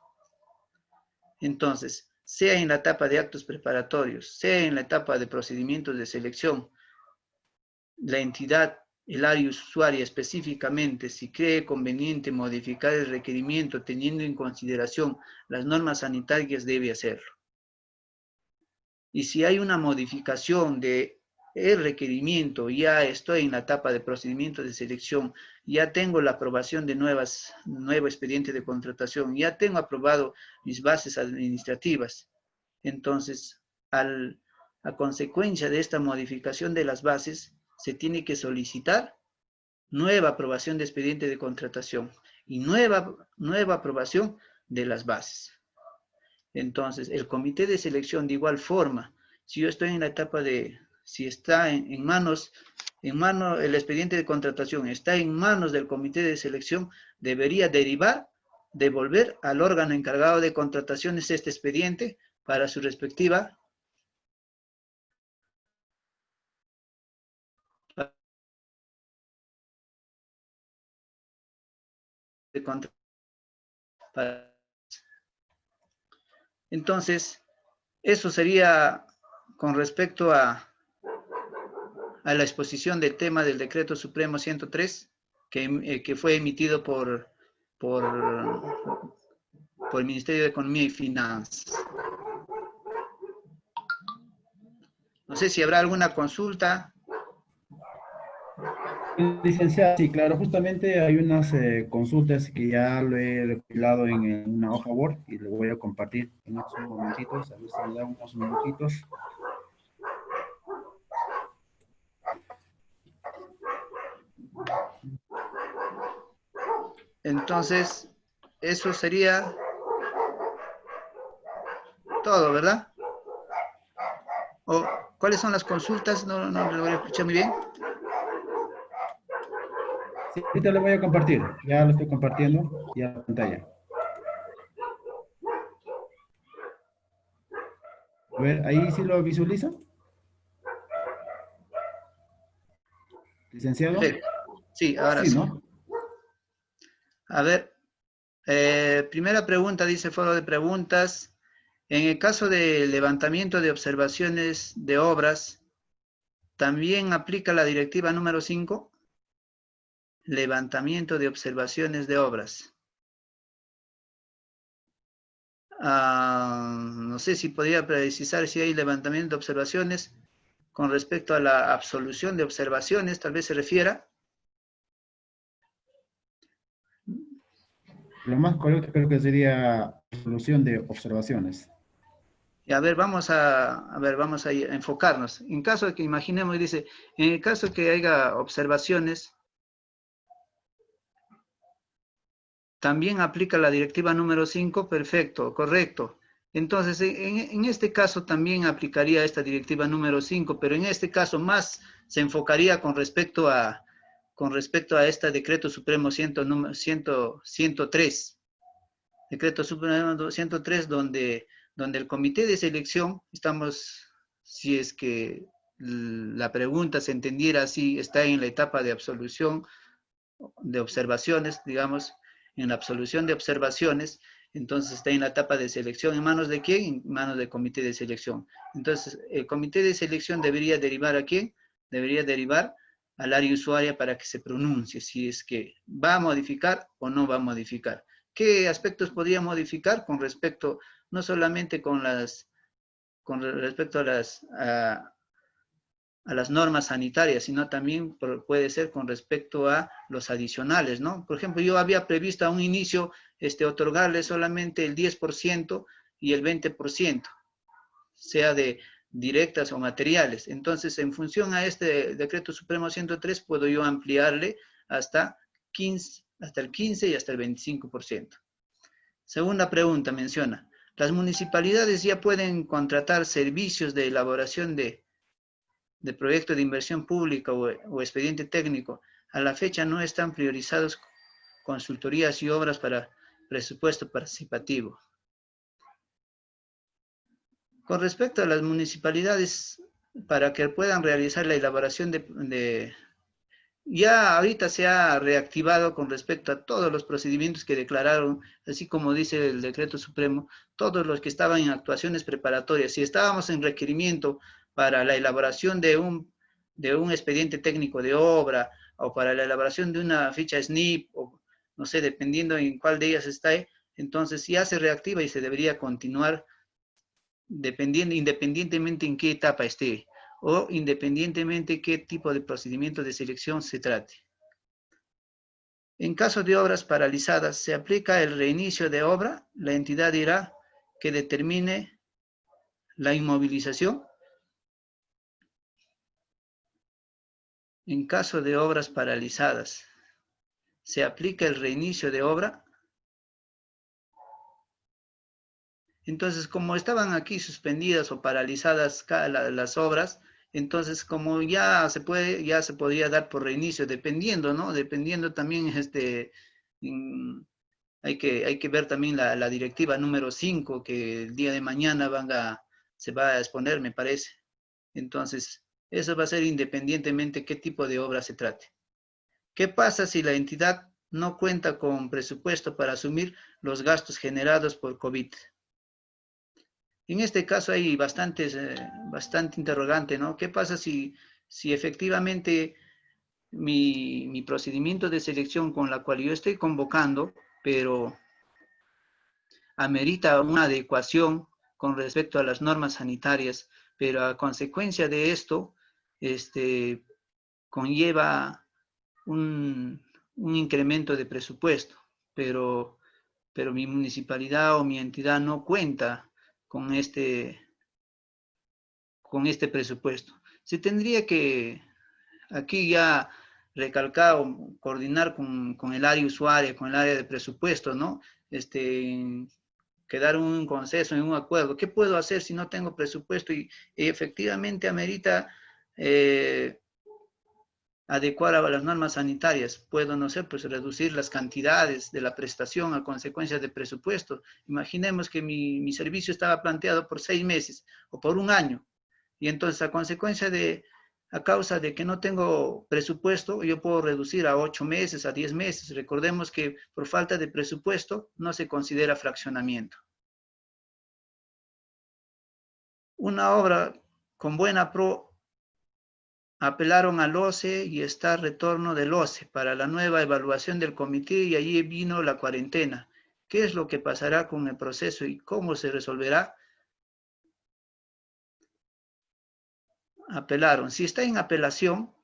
Entonces, sea en la etapa de actos preparatorios, sea en la etapa de procedimientos de selección, la entidad, el área usuaria específicamente, si cree conveniente modificar el requerimiento teniendo en consideración las normas sanitarias, debe hacerlo. Y si hay una modificación de el requerimiento, ya estoy en la etapa de procedimiento de selección, ya tengo la aprobación de nuevo expediente de contratación, ya tengo aprobado mis bases administrativas. Entonces, a consecuencia de esta modificación de las bases, se tiene que solicitar nueva aprobación de expediente de contratación y nueva aprobación de las bases. Entonces, el comité de selección, de igual forma, si yo estoy en la etapa si está en manos, el expediente de contratación está en manos del comité de selección, debería devolver al órgano encargado de contrataciones este expediente para su respectiva de contratación. Entonces, eso sería con respecto a la exposición del tema del Decreto Supremo 103, que fue emitido por el Ministerio de Economía y Finanzas. No sé si habrá alguna consulta. Licenciada, sí, claro, justamente hay unas consultas que ya lo he recopilado en una hoja Word y lo voy a compartir en unos momentitos, a ver si me da unos minutitos. Entonces, eso sería todo, ¿verdad? ¿O cuáles son las consultas? No lo voy a escuchar muy bien. Sí, ahorita lo voy a compartir, ya lo estoy compartiendo ya en la pantalla. A ver, ahí sí lo visualiza. Licenciado. Perfecto. Sí, ahora Sí, sí. ¿no? A ver, primera pregunta, dice foro de preguntas. En el caso de levantamiento de observaciones de obras, ¿también aplica la directiva número 5? Levantamiento de observaciones de obras. No sé si podría precisar si hay levantamiento de observaciones con respecto a la absolución de observaciones, tal vez se refiera. Lo más correcto creo que sería resolución de observaciones. Y a ver, vamos a enfocarnos. En caso de que imaginemos, dice, en el caso que haya observaciones, también aplica la directiva número 5, perfecto, correcto. Entonces, en este caso también aplicaría esta directiva número 5, pero en este caso más se enfocaría con respecto a este decreto supremo 103. Decreto Supremo 103, donde el comité de selección, estamos, si es que la pregunta se entendiera así, está en la etapa de absolución de observaciones, digamos, en la absolución de observaciones, entonces está en la etapa de selección. ¿En manos de quién? En manos del comité de selección. Entonces, el comité de selección debería derivar ¿a quién? Debería derivar al área usuaria para que se pronuncie si es que va a modificar o no va a modificar. ¿Qué aspectos podría modificar con respecto, no solamente con respecto a las normas sanitarias, sino también puede ser con respecto a los adicionales, ¿no? Por ejemplo, yo había previsto a un inicio otorgarle solamente el 10% y el 20%, sea de directas o materiales. Entonces, en función a este decreto supremo 103, puedo yo ampliarle hasta 15, hasta el 15 y hasta el 25%. Segunda pregunta menciona, las municipalidades ya pueden contratar servicios de elaboración de proyecto de inversión pública o expediente técnico. A la fecha no están priorizados consultorías y obras para presupuesto participativo. Con respecto a las municipalidades, para que puedan realizar la elaboración ya ahorita se ha reactivado con respecto a todos los procedimientos que declararon, así como dice el decreto supremo, todos los que estaban en actuaciones preparatorias. Si estábamos en requerimiento para la elaboración de un expediente técnico de obra o para la elaboración de una ficha SNIP, o no sé, dependiendo en cuál de ellas está, entonces ya se reactiva y se debería continuar independientemente en qué etapa esté o independientemente qué tipo de procedimiento de selección se trate. En caso de obras paralizadas, se aplica el reinicio de obra, la entidad dirá que determine la inmovilización. En caso de obras paralizadas, se aplica el reinicio de obra. Entonces, como estaban aquí suspendidas o paralizadas las obras, entonces como ya se podría dar por reinicio, dependiendo, ¿no? Dependiendo también, hay que ver también la directiva número 5 que el día de mañana se va a exponer, me parece. Entonces, eso va a ser independientemente qué tipo de obra se trate. ¿Qué pasa si la entidad no cuenta con presupuesto para asumir los gastos generados por COVID? En este caso hay bastante interrogante, ¿no? ¿Qué pasa si efectivamente mi procedimiento de selección con la cual yo estoy convocando, pero amerita una adecuación con respecto a las normas sanitarias, pero a consecuencia de esto, conlleva un incremento de presupuesto, pero mi municipalidad o mi entidad no cuenta con este presupuesto? Se tendría que aquí ya recalcar o coordinar con el área usuaria, con el área de presupuesto, ¿no? Quedar un consenso, en un acuerdo. ¿Qué puedo hacer si no tengo presupuesto y efectivamente amerita adecuar a las normas sanitarias? Puedo, no sé, pues reducir las cantidades de la prestación a consecuencia de presupuesto. Imaginemos que mi servicio estaba planteado por 6 meses o por un año. Y entonces a causa de que no tengo presupuesto, yo puedo reducir a 8 meses, a 10 meses. Recordemos que por falta de presupuesto no se considera fraccionamiento. Una obra con buena pro apelaron al OCE y está retorno del OCE para la nueva evaluación del comité y allí vino la cuarentena. ¿Qué es lo que pasará con el proceso y cómo se resolverá? Apelaron. Si está en apelación,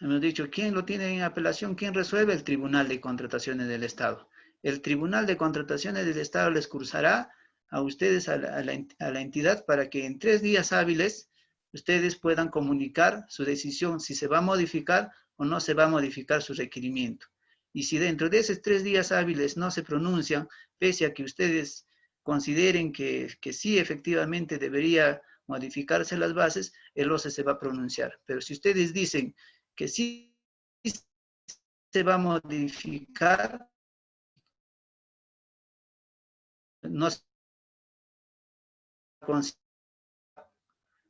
hemos dicho, ¿quién lo tiene en apelación? ¿Quién resuelve? El Tribunal de Contrataciones del Estado. el Tribunal de Contrataciones del Estado les cursará a ustedes, a la entidad, para que en 3 días hábiles ustedes puedan comunicar su decisión, si se va a modificar o no se va a modificar su requerimiento. Y si dentro de esos 3 días hábiles no se pronuncian, pese a que ustedes consideren que sí efectivamente debería modificarse las bases, el OCE se va a pronunciar. Pero si ustedes dicen que sí se va a modificar, no se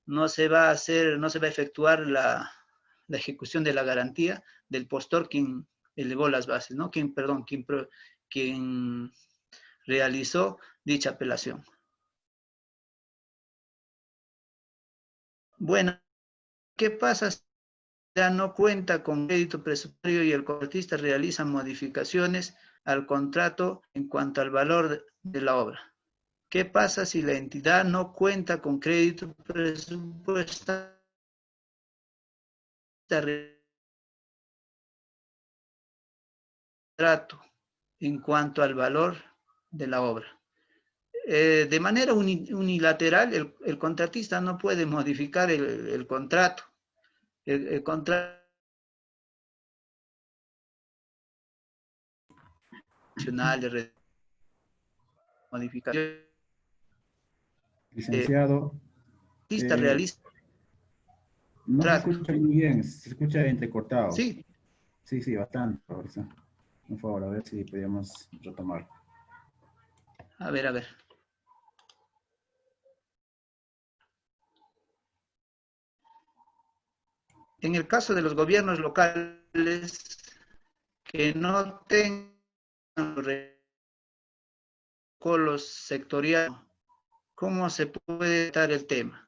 no se va a hacer, no se va a efectuar la ejecución de la garantía del postor quien elevó las bases, ¿no? Quien realizó dicha apelación. Bueno, ¿qué pasa si ya no cuenta con crédito presupuestario y el contratista realiza modificaciones al contrato en cuanto al valor de la obra? ¿Qué pasa si la entidad no cuenta con crédito presupuestario en cuanto al valor de la obra? De manera unilateral, el contratista no puede modificar el contrato. El contrato nacional de modificación. Licenciado, Realiza no se contrato. escucha muy bien, se escucha entrecortado. Sí, Sí, sí, bastante. Por favor, a ver si podemos retomar. a ver, a ver. En el caso de los gobiernos locales que no tengan protocolos sectoriales, ¿cómo se puede tratar el tema?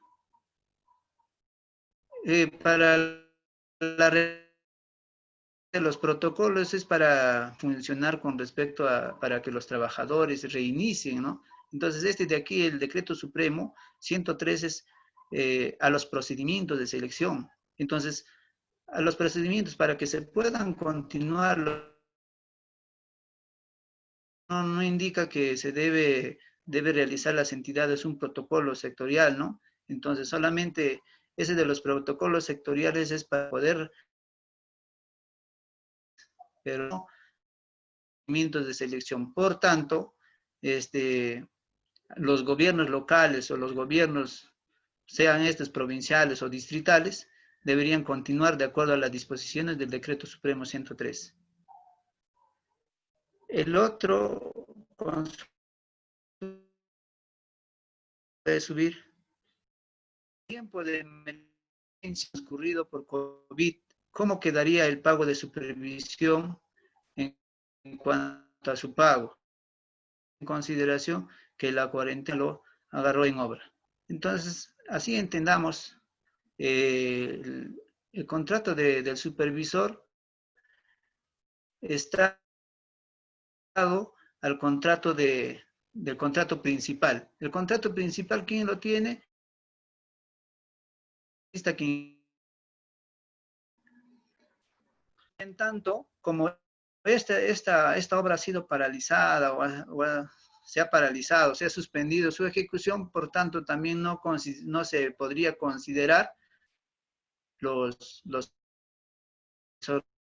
Para los protocolos es para funcionar con respecto para que los trabajadores reinicien, ¿no? Entonces, este de aquí, el Decreto Supremo 103 es a los procedimientos de selección. Entonces, a los procedimientos para que se puedan continuar, no indica que se debe realizar las entidades un protocolo sectorial, ¿no? Entonces, solamente ese de los protocolos sectoriales es para poder, pero no procedimientos de selección. Por tanto, los gobiernos locales o los gobiernos, sean estos provinciales o distritales, deberían continuar de acuerdo a las disposiciones del Decreto Supremo 103. El otro puede subir. Tiempo de emergencia transcurrido por COVID, ¿cómo quedaría el pago de supervisión en cuanto a su pago? En consideración que la cuarentena lo agarró en obra. Entonces, así entendamos, el contrato del supervisor está al contrato del contrato principal. El contrato principal, ¿quién lo tiene? Está aquí. En tanto, como esta obra ha sido paralizada se ha paralizado, se ha suspendido su ejecución, por tanto, también no se podría considerar los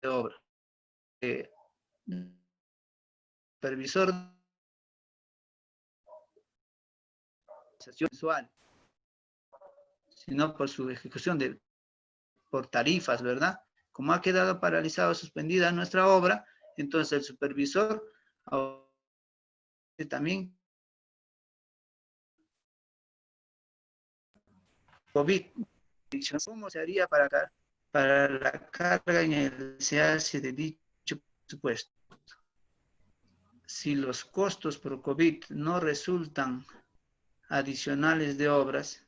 de obra. Supervisor mensual, sino por su ejecución por tarifas, ¿verdad? Como ha quedado paralizada, suspendida nuestra obra, entonces el supervisor también COVID. ¿Cómo se haría para la carga en el SEACE de dicho presupuesto? Si los costos por COVID no resultan adicionales de obras,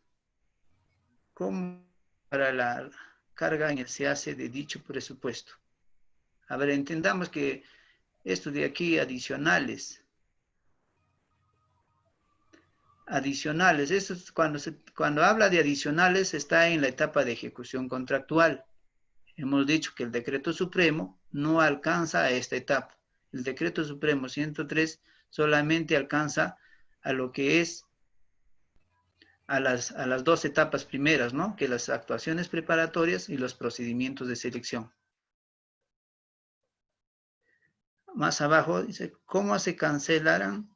¿cómo para la carga en el SEACE de dicho presupuesto? A ver, entendamos que esto de aquí, adicionales, eso es cuando habla de adicionales está en la etapa de ejecución contractual. Hemos dicho que el decreto supremo no alcanza a esta etapa. El decreto supremo 103 solamente alcanza a lo que es a las dos etapas primeras, ¿no? Que las actuaciones preparatorias y los procedimientos de selección. Más abajo dice, ¿cómo se cancelarán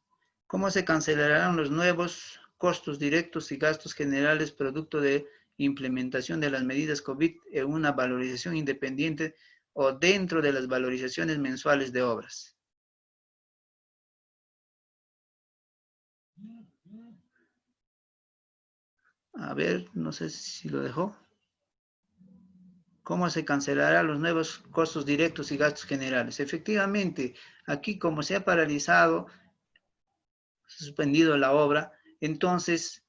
los nuevos costos directos y gastos generales producto de implementación de las medidas COVID en una valorización independiente o dentro de las valorizaciones mensuales de obras? A ver, no sé si lo dejó. ¿Cómo se cancelarán los nuevos costos directos y gastos generales? Efectivamente, aquí como se ha paralizado, suspendido la obra, entonces,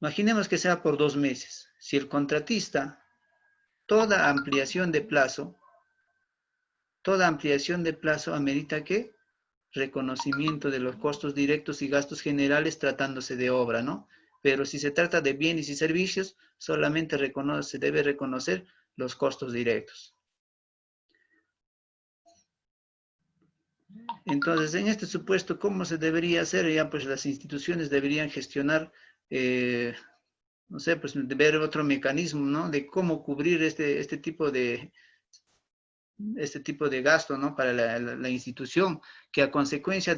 imaginemos que sea por 2 meses. Si el contratista, toda ampliación de plazo amerita que reconocimiento de los costos directos y gastos generales tratándose de obra, ¿no? Pero si se trata de bienes y servicios, solamente se debe reconocer los costos directos. Entonces, en este supuesto, ¿cómo se debería hacer? Ya, pues las instituciones deberían gestionar, no sé, pues ver otro mecanismo, ¿no? De cómo cubrir este tipo de gasto, ¿no? Para la institución, que a consecuencia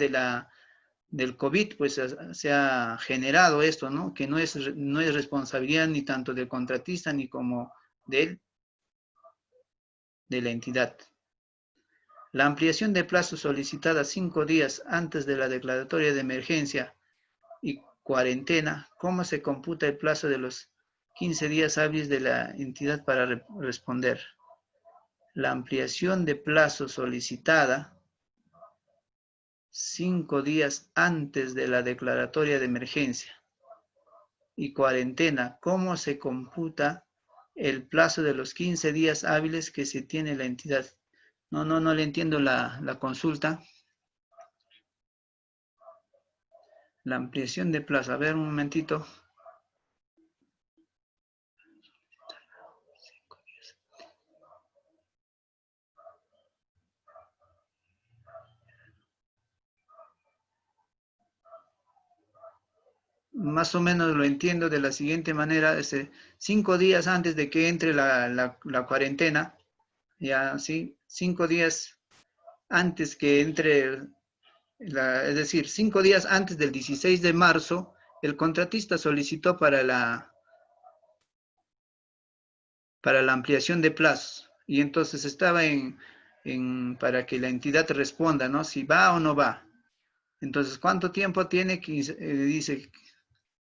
del COVID, pues se ha generado esto, ¿no? Que no es responsabilidad ni tanto del contratista ni como de la entidad. La ampliación de plazo solicitada 5 días antes de la declaratoria de emergencia y cuarentena, ¿cómo se computa el plazo de los 15 días hábiles de la entidad para responder? La ampliación de plazo solicitada 5 días antes de la declaratoria de emergencia y cuarentena, ¿cómo se computa el plazo de los 15 días hábiles que se tiene la entidad? No le entiendo la consulta. La ampliación de plazo. A ver, un momentito. Más o menos lo entiendo de la siguiente manera. 5 días antes de que entre la cuarentena, ya, ¿sí? 5 días antes que entre, es decir, 5 días antes del 16 de marzo, el contratista solicitó para la ampliación de plazos. Y entonces estaba para que la entidad responda, ¿no? Si va o no va. Entonces, ¿cuánto tiempo tiene? Dice,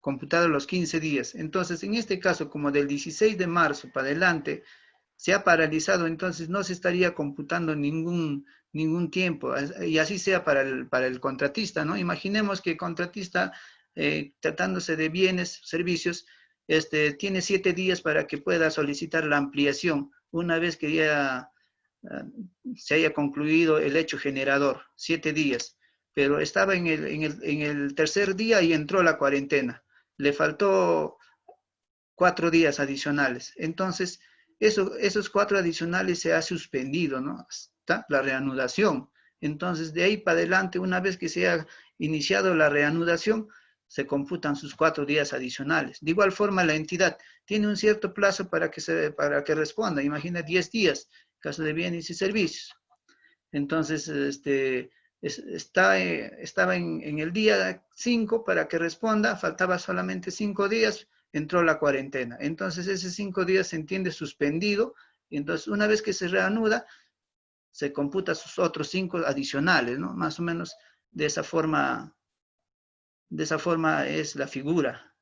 computado los 15 días. Entonces, en este caso, como del 16 de marzo para adelante, se ha paralizado, entonces no se estaría computando ningún tiempo, y así sea para el contratista, ¿no? Imaginemos que el contratista, tratándose de bienes, servicios, tiene 7 días para que pueda solicitar la ampliación, una vez que ya se haya concluido el hecho generador, 7 días, pero estaba en el tercer día y entró la cuarentena, le faltó 4 días adicionales, entonces esos 4 adicionales se ha suspendido, ¿no? Hasta la reanudación. Entonces, de ahí para adelante, una vez que se ha iniciado la reanudación, se computan sus 4 días adicionales. De igual forma, la entidad tiene un cierto plazo para que responda. Imagina 10 días, caso de bienes y servicios. Entonces, estaba en el día 5 para que responda, faltaba solamente 5 días, entró la cuarentena. Entonces, esos 5 días se entiende suspendido, y entonces una vez que se reanuda, se computa sus otros 5 adicionales, ¿no? Más o menos de esa forma es la figura.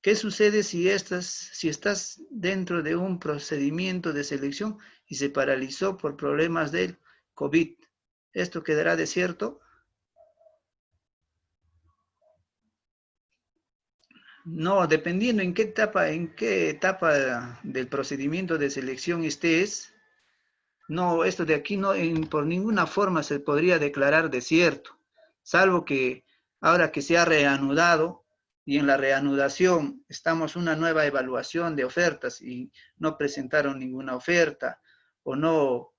¿Qué sucede si estás dentro de un procedimiento de selección y se paralizó por problemas del COVID? ¿Esto quedará desierto? No, dependiendo en qué etapa del procedimiento de selección estés, no, esto de aquí no, por ninguna forma se podría declarar desierto, salvo que ahora que se ha reanudado y en la reanudación estamos una nueva evaluación de ofertas y no presentaron ninguna oferta o no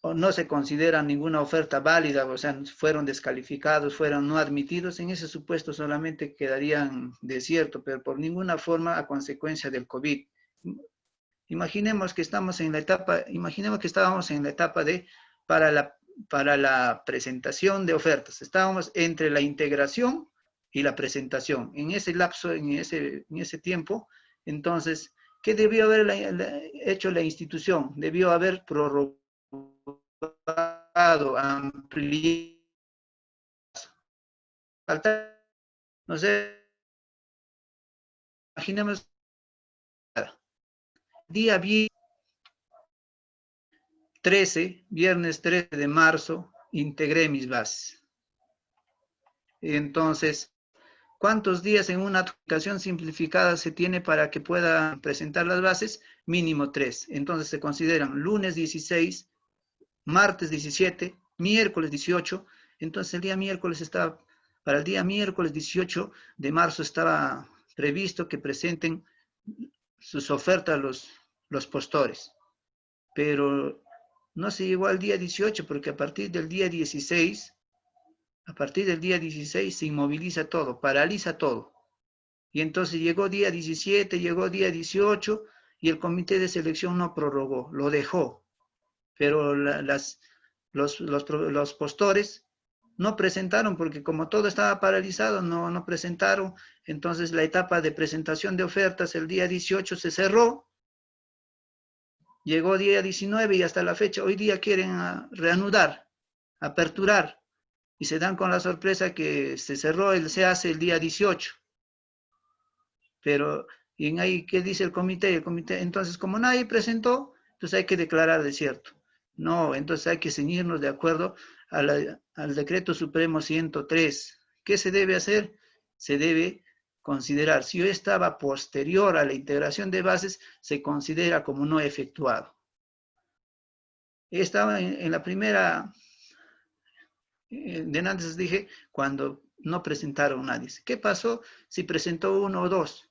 o no se considera ninguna oferta válida, o sea, fueron descalificados, fueron no admitidos, en ese supuesto solamente quedarían desiertos, pero por ninguna forma a consecuencia del COVID. Imaginemos que estamos en la etapa, imaginemos que estábamos en la etapa de para la presentación de ofertas. Estábamos entre la integración y la presentación. En ese lapso, en ese tiempo, entonces, ¿qué debió haber hecho la institución? Debió haber prorrogado, ampliado, no sé, imaginemos, día 13, viernes 13 de marzo, integré mis bases. Entonces, ¿cuántos días en una aplicación simplificada se tiene para que pueda presentar las bases? Mínimo 3. Entonces se consideran lunes 16, martes 17, miércoles 18. Entonces el día miércoles estaba, para el día miércoles 18 de marzo estaba previsto que presenten sus ofertas los postores. Pero no se llegó al día 18 porque a partir del día 16 se inmoviliza todo, paraliza todo. Y entonces llegó día 17, llegó día 18 y el comité de selección no prorrogó, lo dejó. Pero los postores no presentaron porque como todo estaba paralizado, no presentaron. Entonces la etapa de presentación de ofertas el día 18 se cerró. Llegó día 19 y hasta la fecha, hoy día quieren reanudar, aperturar. Y se dan con la sorpresa que se hace el día 18. Pero, ¿y en ahí qué dice el comité? El comité, entonces, como nadie presentó, entonces hay que declarar desierto. No, entonces hay que ceñirnos de acuerdo al decreto supremo 103. ¿Qué se debe hacer? Se debe considerar, si yo estaba posterior a la integración de bases, se considera como no efectuado. Estaba en la primera, de antes dije, cuando no presentaron nadie. ¿Qué pasó si presentó uno o dos?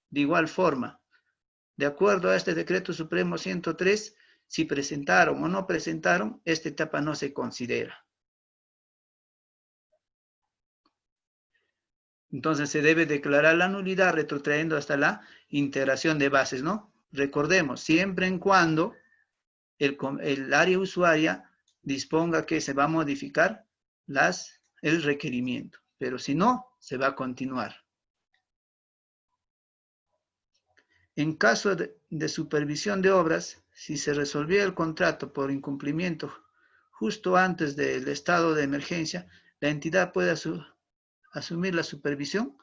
De igual forma, de acuerdo a este decreto supremo 103, si presentaron o no presentaron, esta etapa no se considera. Entonces se debe declarar la nulidad retrotrayendo hasta la integración de bases, ¿no? Recordemos, siempre en cuando el área usuaria disponga que se va a modificar el requerimiento, pero si no, se va a continuar. En caso de supervisión de obras, si se resolviera el contrato por incumplimiento justo antes del estado de emergencia, la entidad puede asumir la supervisión.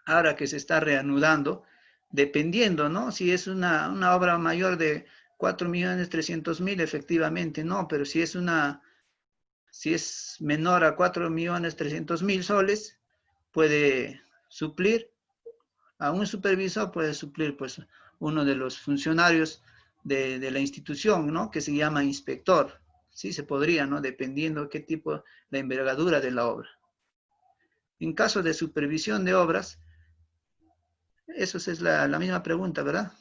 Ahora que se está reanudando, dependiendo, ¿no? Si es una obra mayor de 4.300.000, efectivamente, no, pero si es menor a 4.300.000 soles, puede suplir. A un supervisor puede suplir pues uno de los funcionarios de la institución, ¿no? Que se llama inspector. Sí, se podría, ¿no? Dependiendo qué tipo, la envergadura de la obra. En caso de supervisión de obras, eso es la misma pregunta, ¿verdad?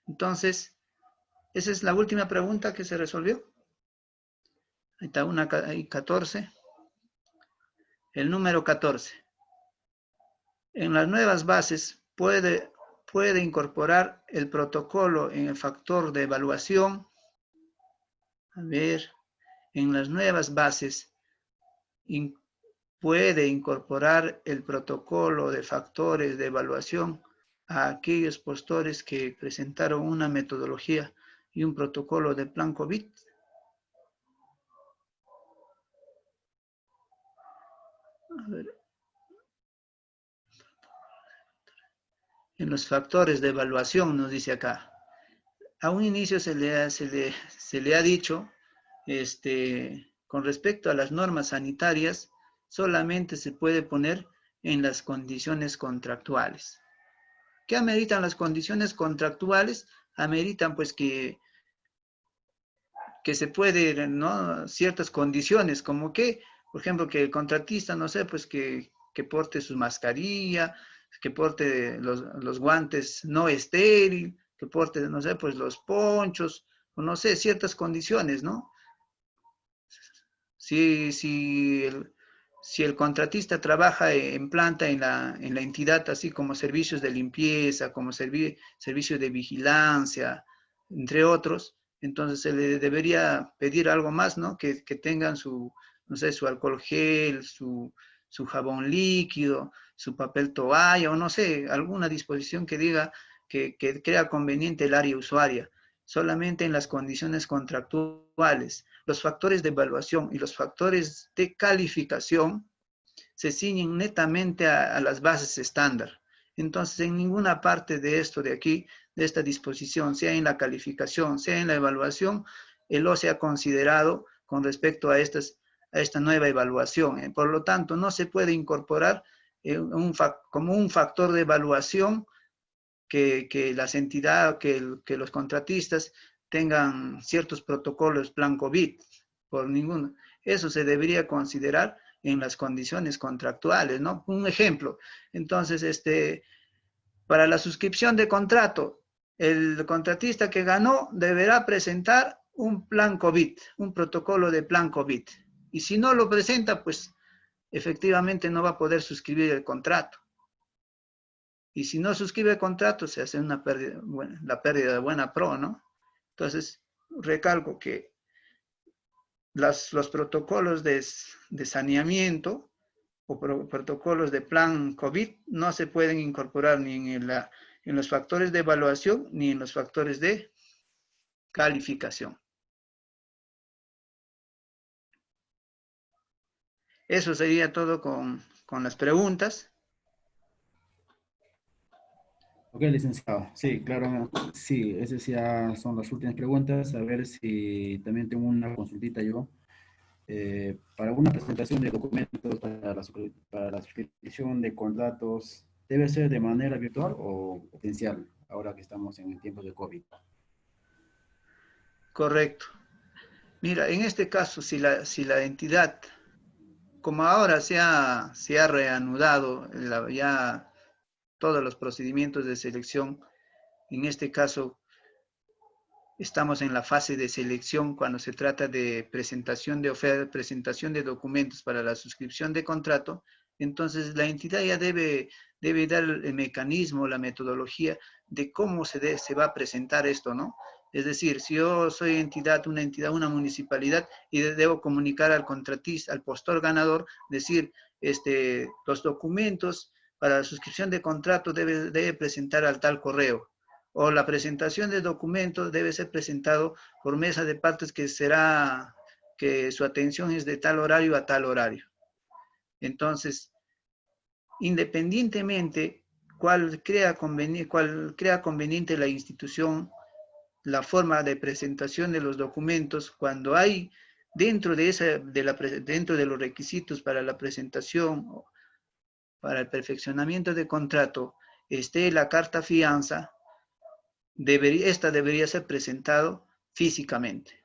Entonces, esa es la última pregunta que se resolvió. Ahí está ahí 14. El número 14. En las nuevas bases puede incorporar el protocolo en el factor de evaluación. A ver, en las nuevas bases puede incorporar el protocolo de factores de evaluación a aquellos postores que presentaron una metodología y un protocolo de plan COVID. A ver. En los factores de evaluación nos dice acá. A un inicio se le ha dicho, con respecto a las normas sanitarias, solamente se puede poner en las condiciones contractuales. ¿Qué ameritan las condiciones contractuales? Ameritan pues que se puede, ¿no? Ciertas condiciones, como que, por ejemplo, que el contratista, no sé, pues que porte su mascarilla, que porte los guantes no estéril, que porte, no sé, pues los ponchos, no sé, ciertas condiciones, ¿no? Si el contratista trabaja en planta en la entidad, así como servicios de limpieza, como servicios de vigilancia, entre otros, entonces se le debería pedir algo más, ¿no? Que tengan su, no sé, su alcohol gel, su jabón líquido, su papel toalla, o no sé, alguna disposición que diga que crea conveniente el área usuaria, solamente en las condiciones contractuales. Los factores de evaluación y los factores de calificación se ciñen netamente a las bases estándar. Entonces, en ninguna parte de esto de aquí, de esta disposición, sea en la calificación, sea en la evaluación, el O se ha considerado con respecto a esta nueva evaluación. Por lo tanto, no se puede incorporar como un factor de evaluación que las entidades, que los contratistas tengan ciertos protocolos plan COVID, por ninguno. Eso se debería considerar en las condiciones contractuales, ¿no? Un ejemplo, entonces, para la suscripción de contrato, el contratista que ganó deberá presentar un plan COVID, un protocolo de plan COVID. Y si no lo presenta, pues efectivamente no va a poder suscribir el contrato. Y si no suscribe el contrato, se hace una pérdida, bueno, la pérdida de buena pro, ¿no? Entonces, recalco que los protocolos de saneamiento o protocolos de plan COVID no se pueden incorporar ni en los factores de evaluación ni en los factores de calificación. Eso sería todo con las preguntas. Ok, licenciado. Sí, claro, sí, esas ya son las últimas preguntas. A ver si también tengo una consultita yo. Para una presentación de documentos para la suscripción de contratos, ¿debe ser de manera virtual o presencial ahora que estamos en el tiempo de COVID? Correcto. Mira, en este caso, si la entidad, como ahora se ha reanudado ya todos los procedimientos de selección, en este caso estamos en la fase de selección cuando se trata de presentación de oferta, presentación de documentos para la suscripción de contrato, entonces la entidad ya debe dar el mecanismo, la metodología de cómo se va a presentar esto, ¿no? Es decir, si yo soy una municipalidad y debo comunicar al contratista, al postor ganador, decir, los documentos para la suscripción de contrato debe presentar al tal correo, o la presentación de documentos debe ser presentado por mesa de partes que su atención es de tal horario a tal horario. Entonces, independientemente cuál crea conveniente la institución, la forma de presentación de los documentos, cuando hay dentro de los requisitos para la presentación, para el perfeccionamiento de contrato, esté la carta fianza, esta debería ser presentado físicamente.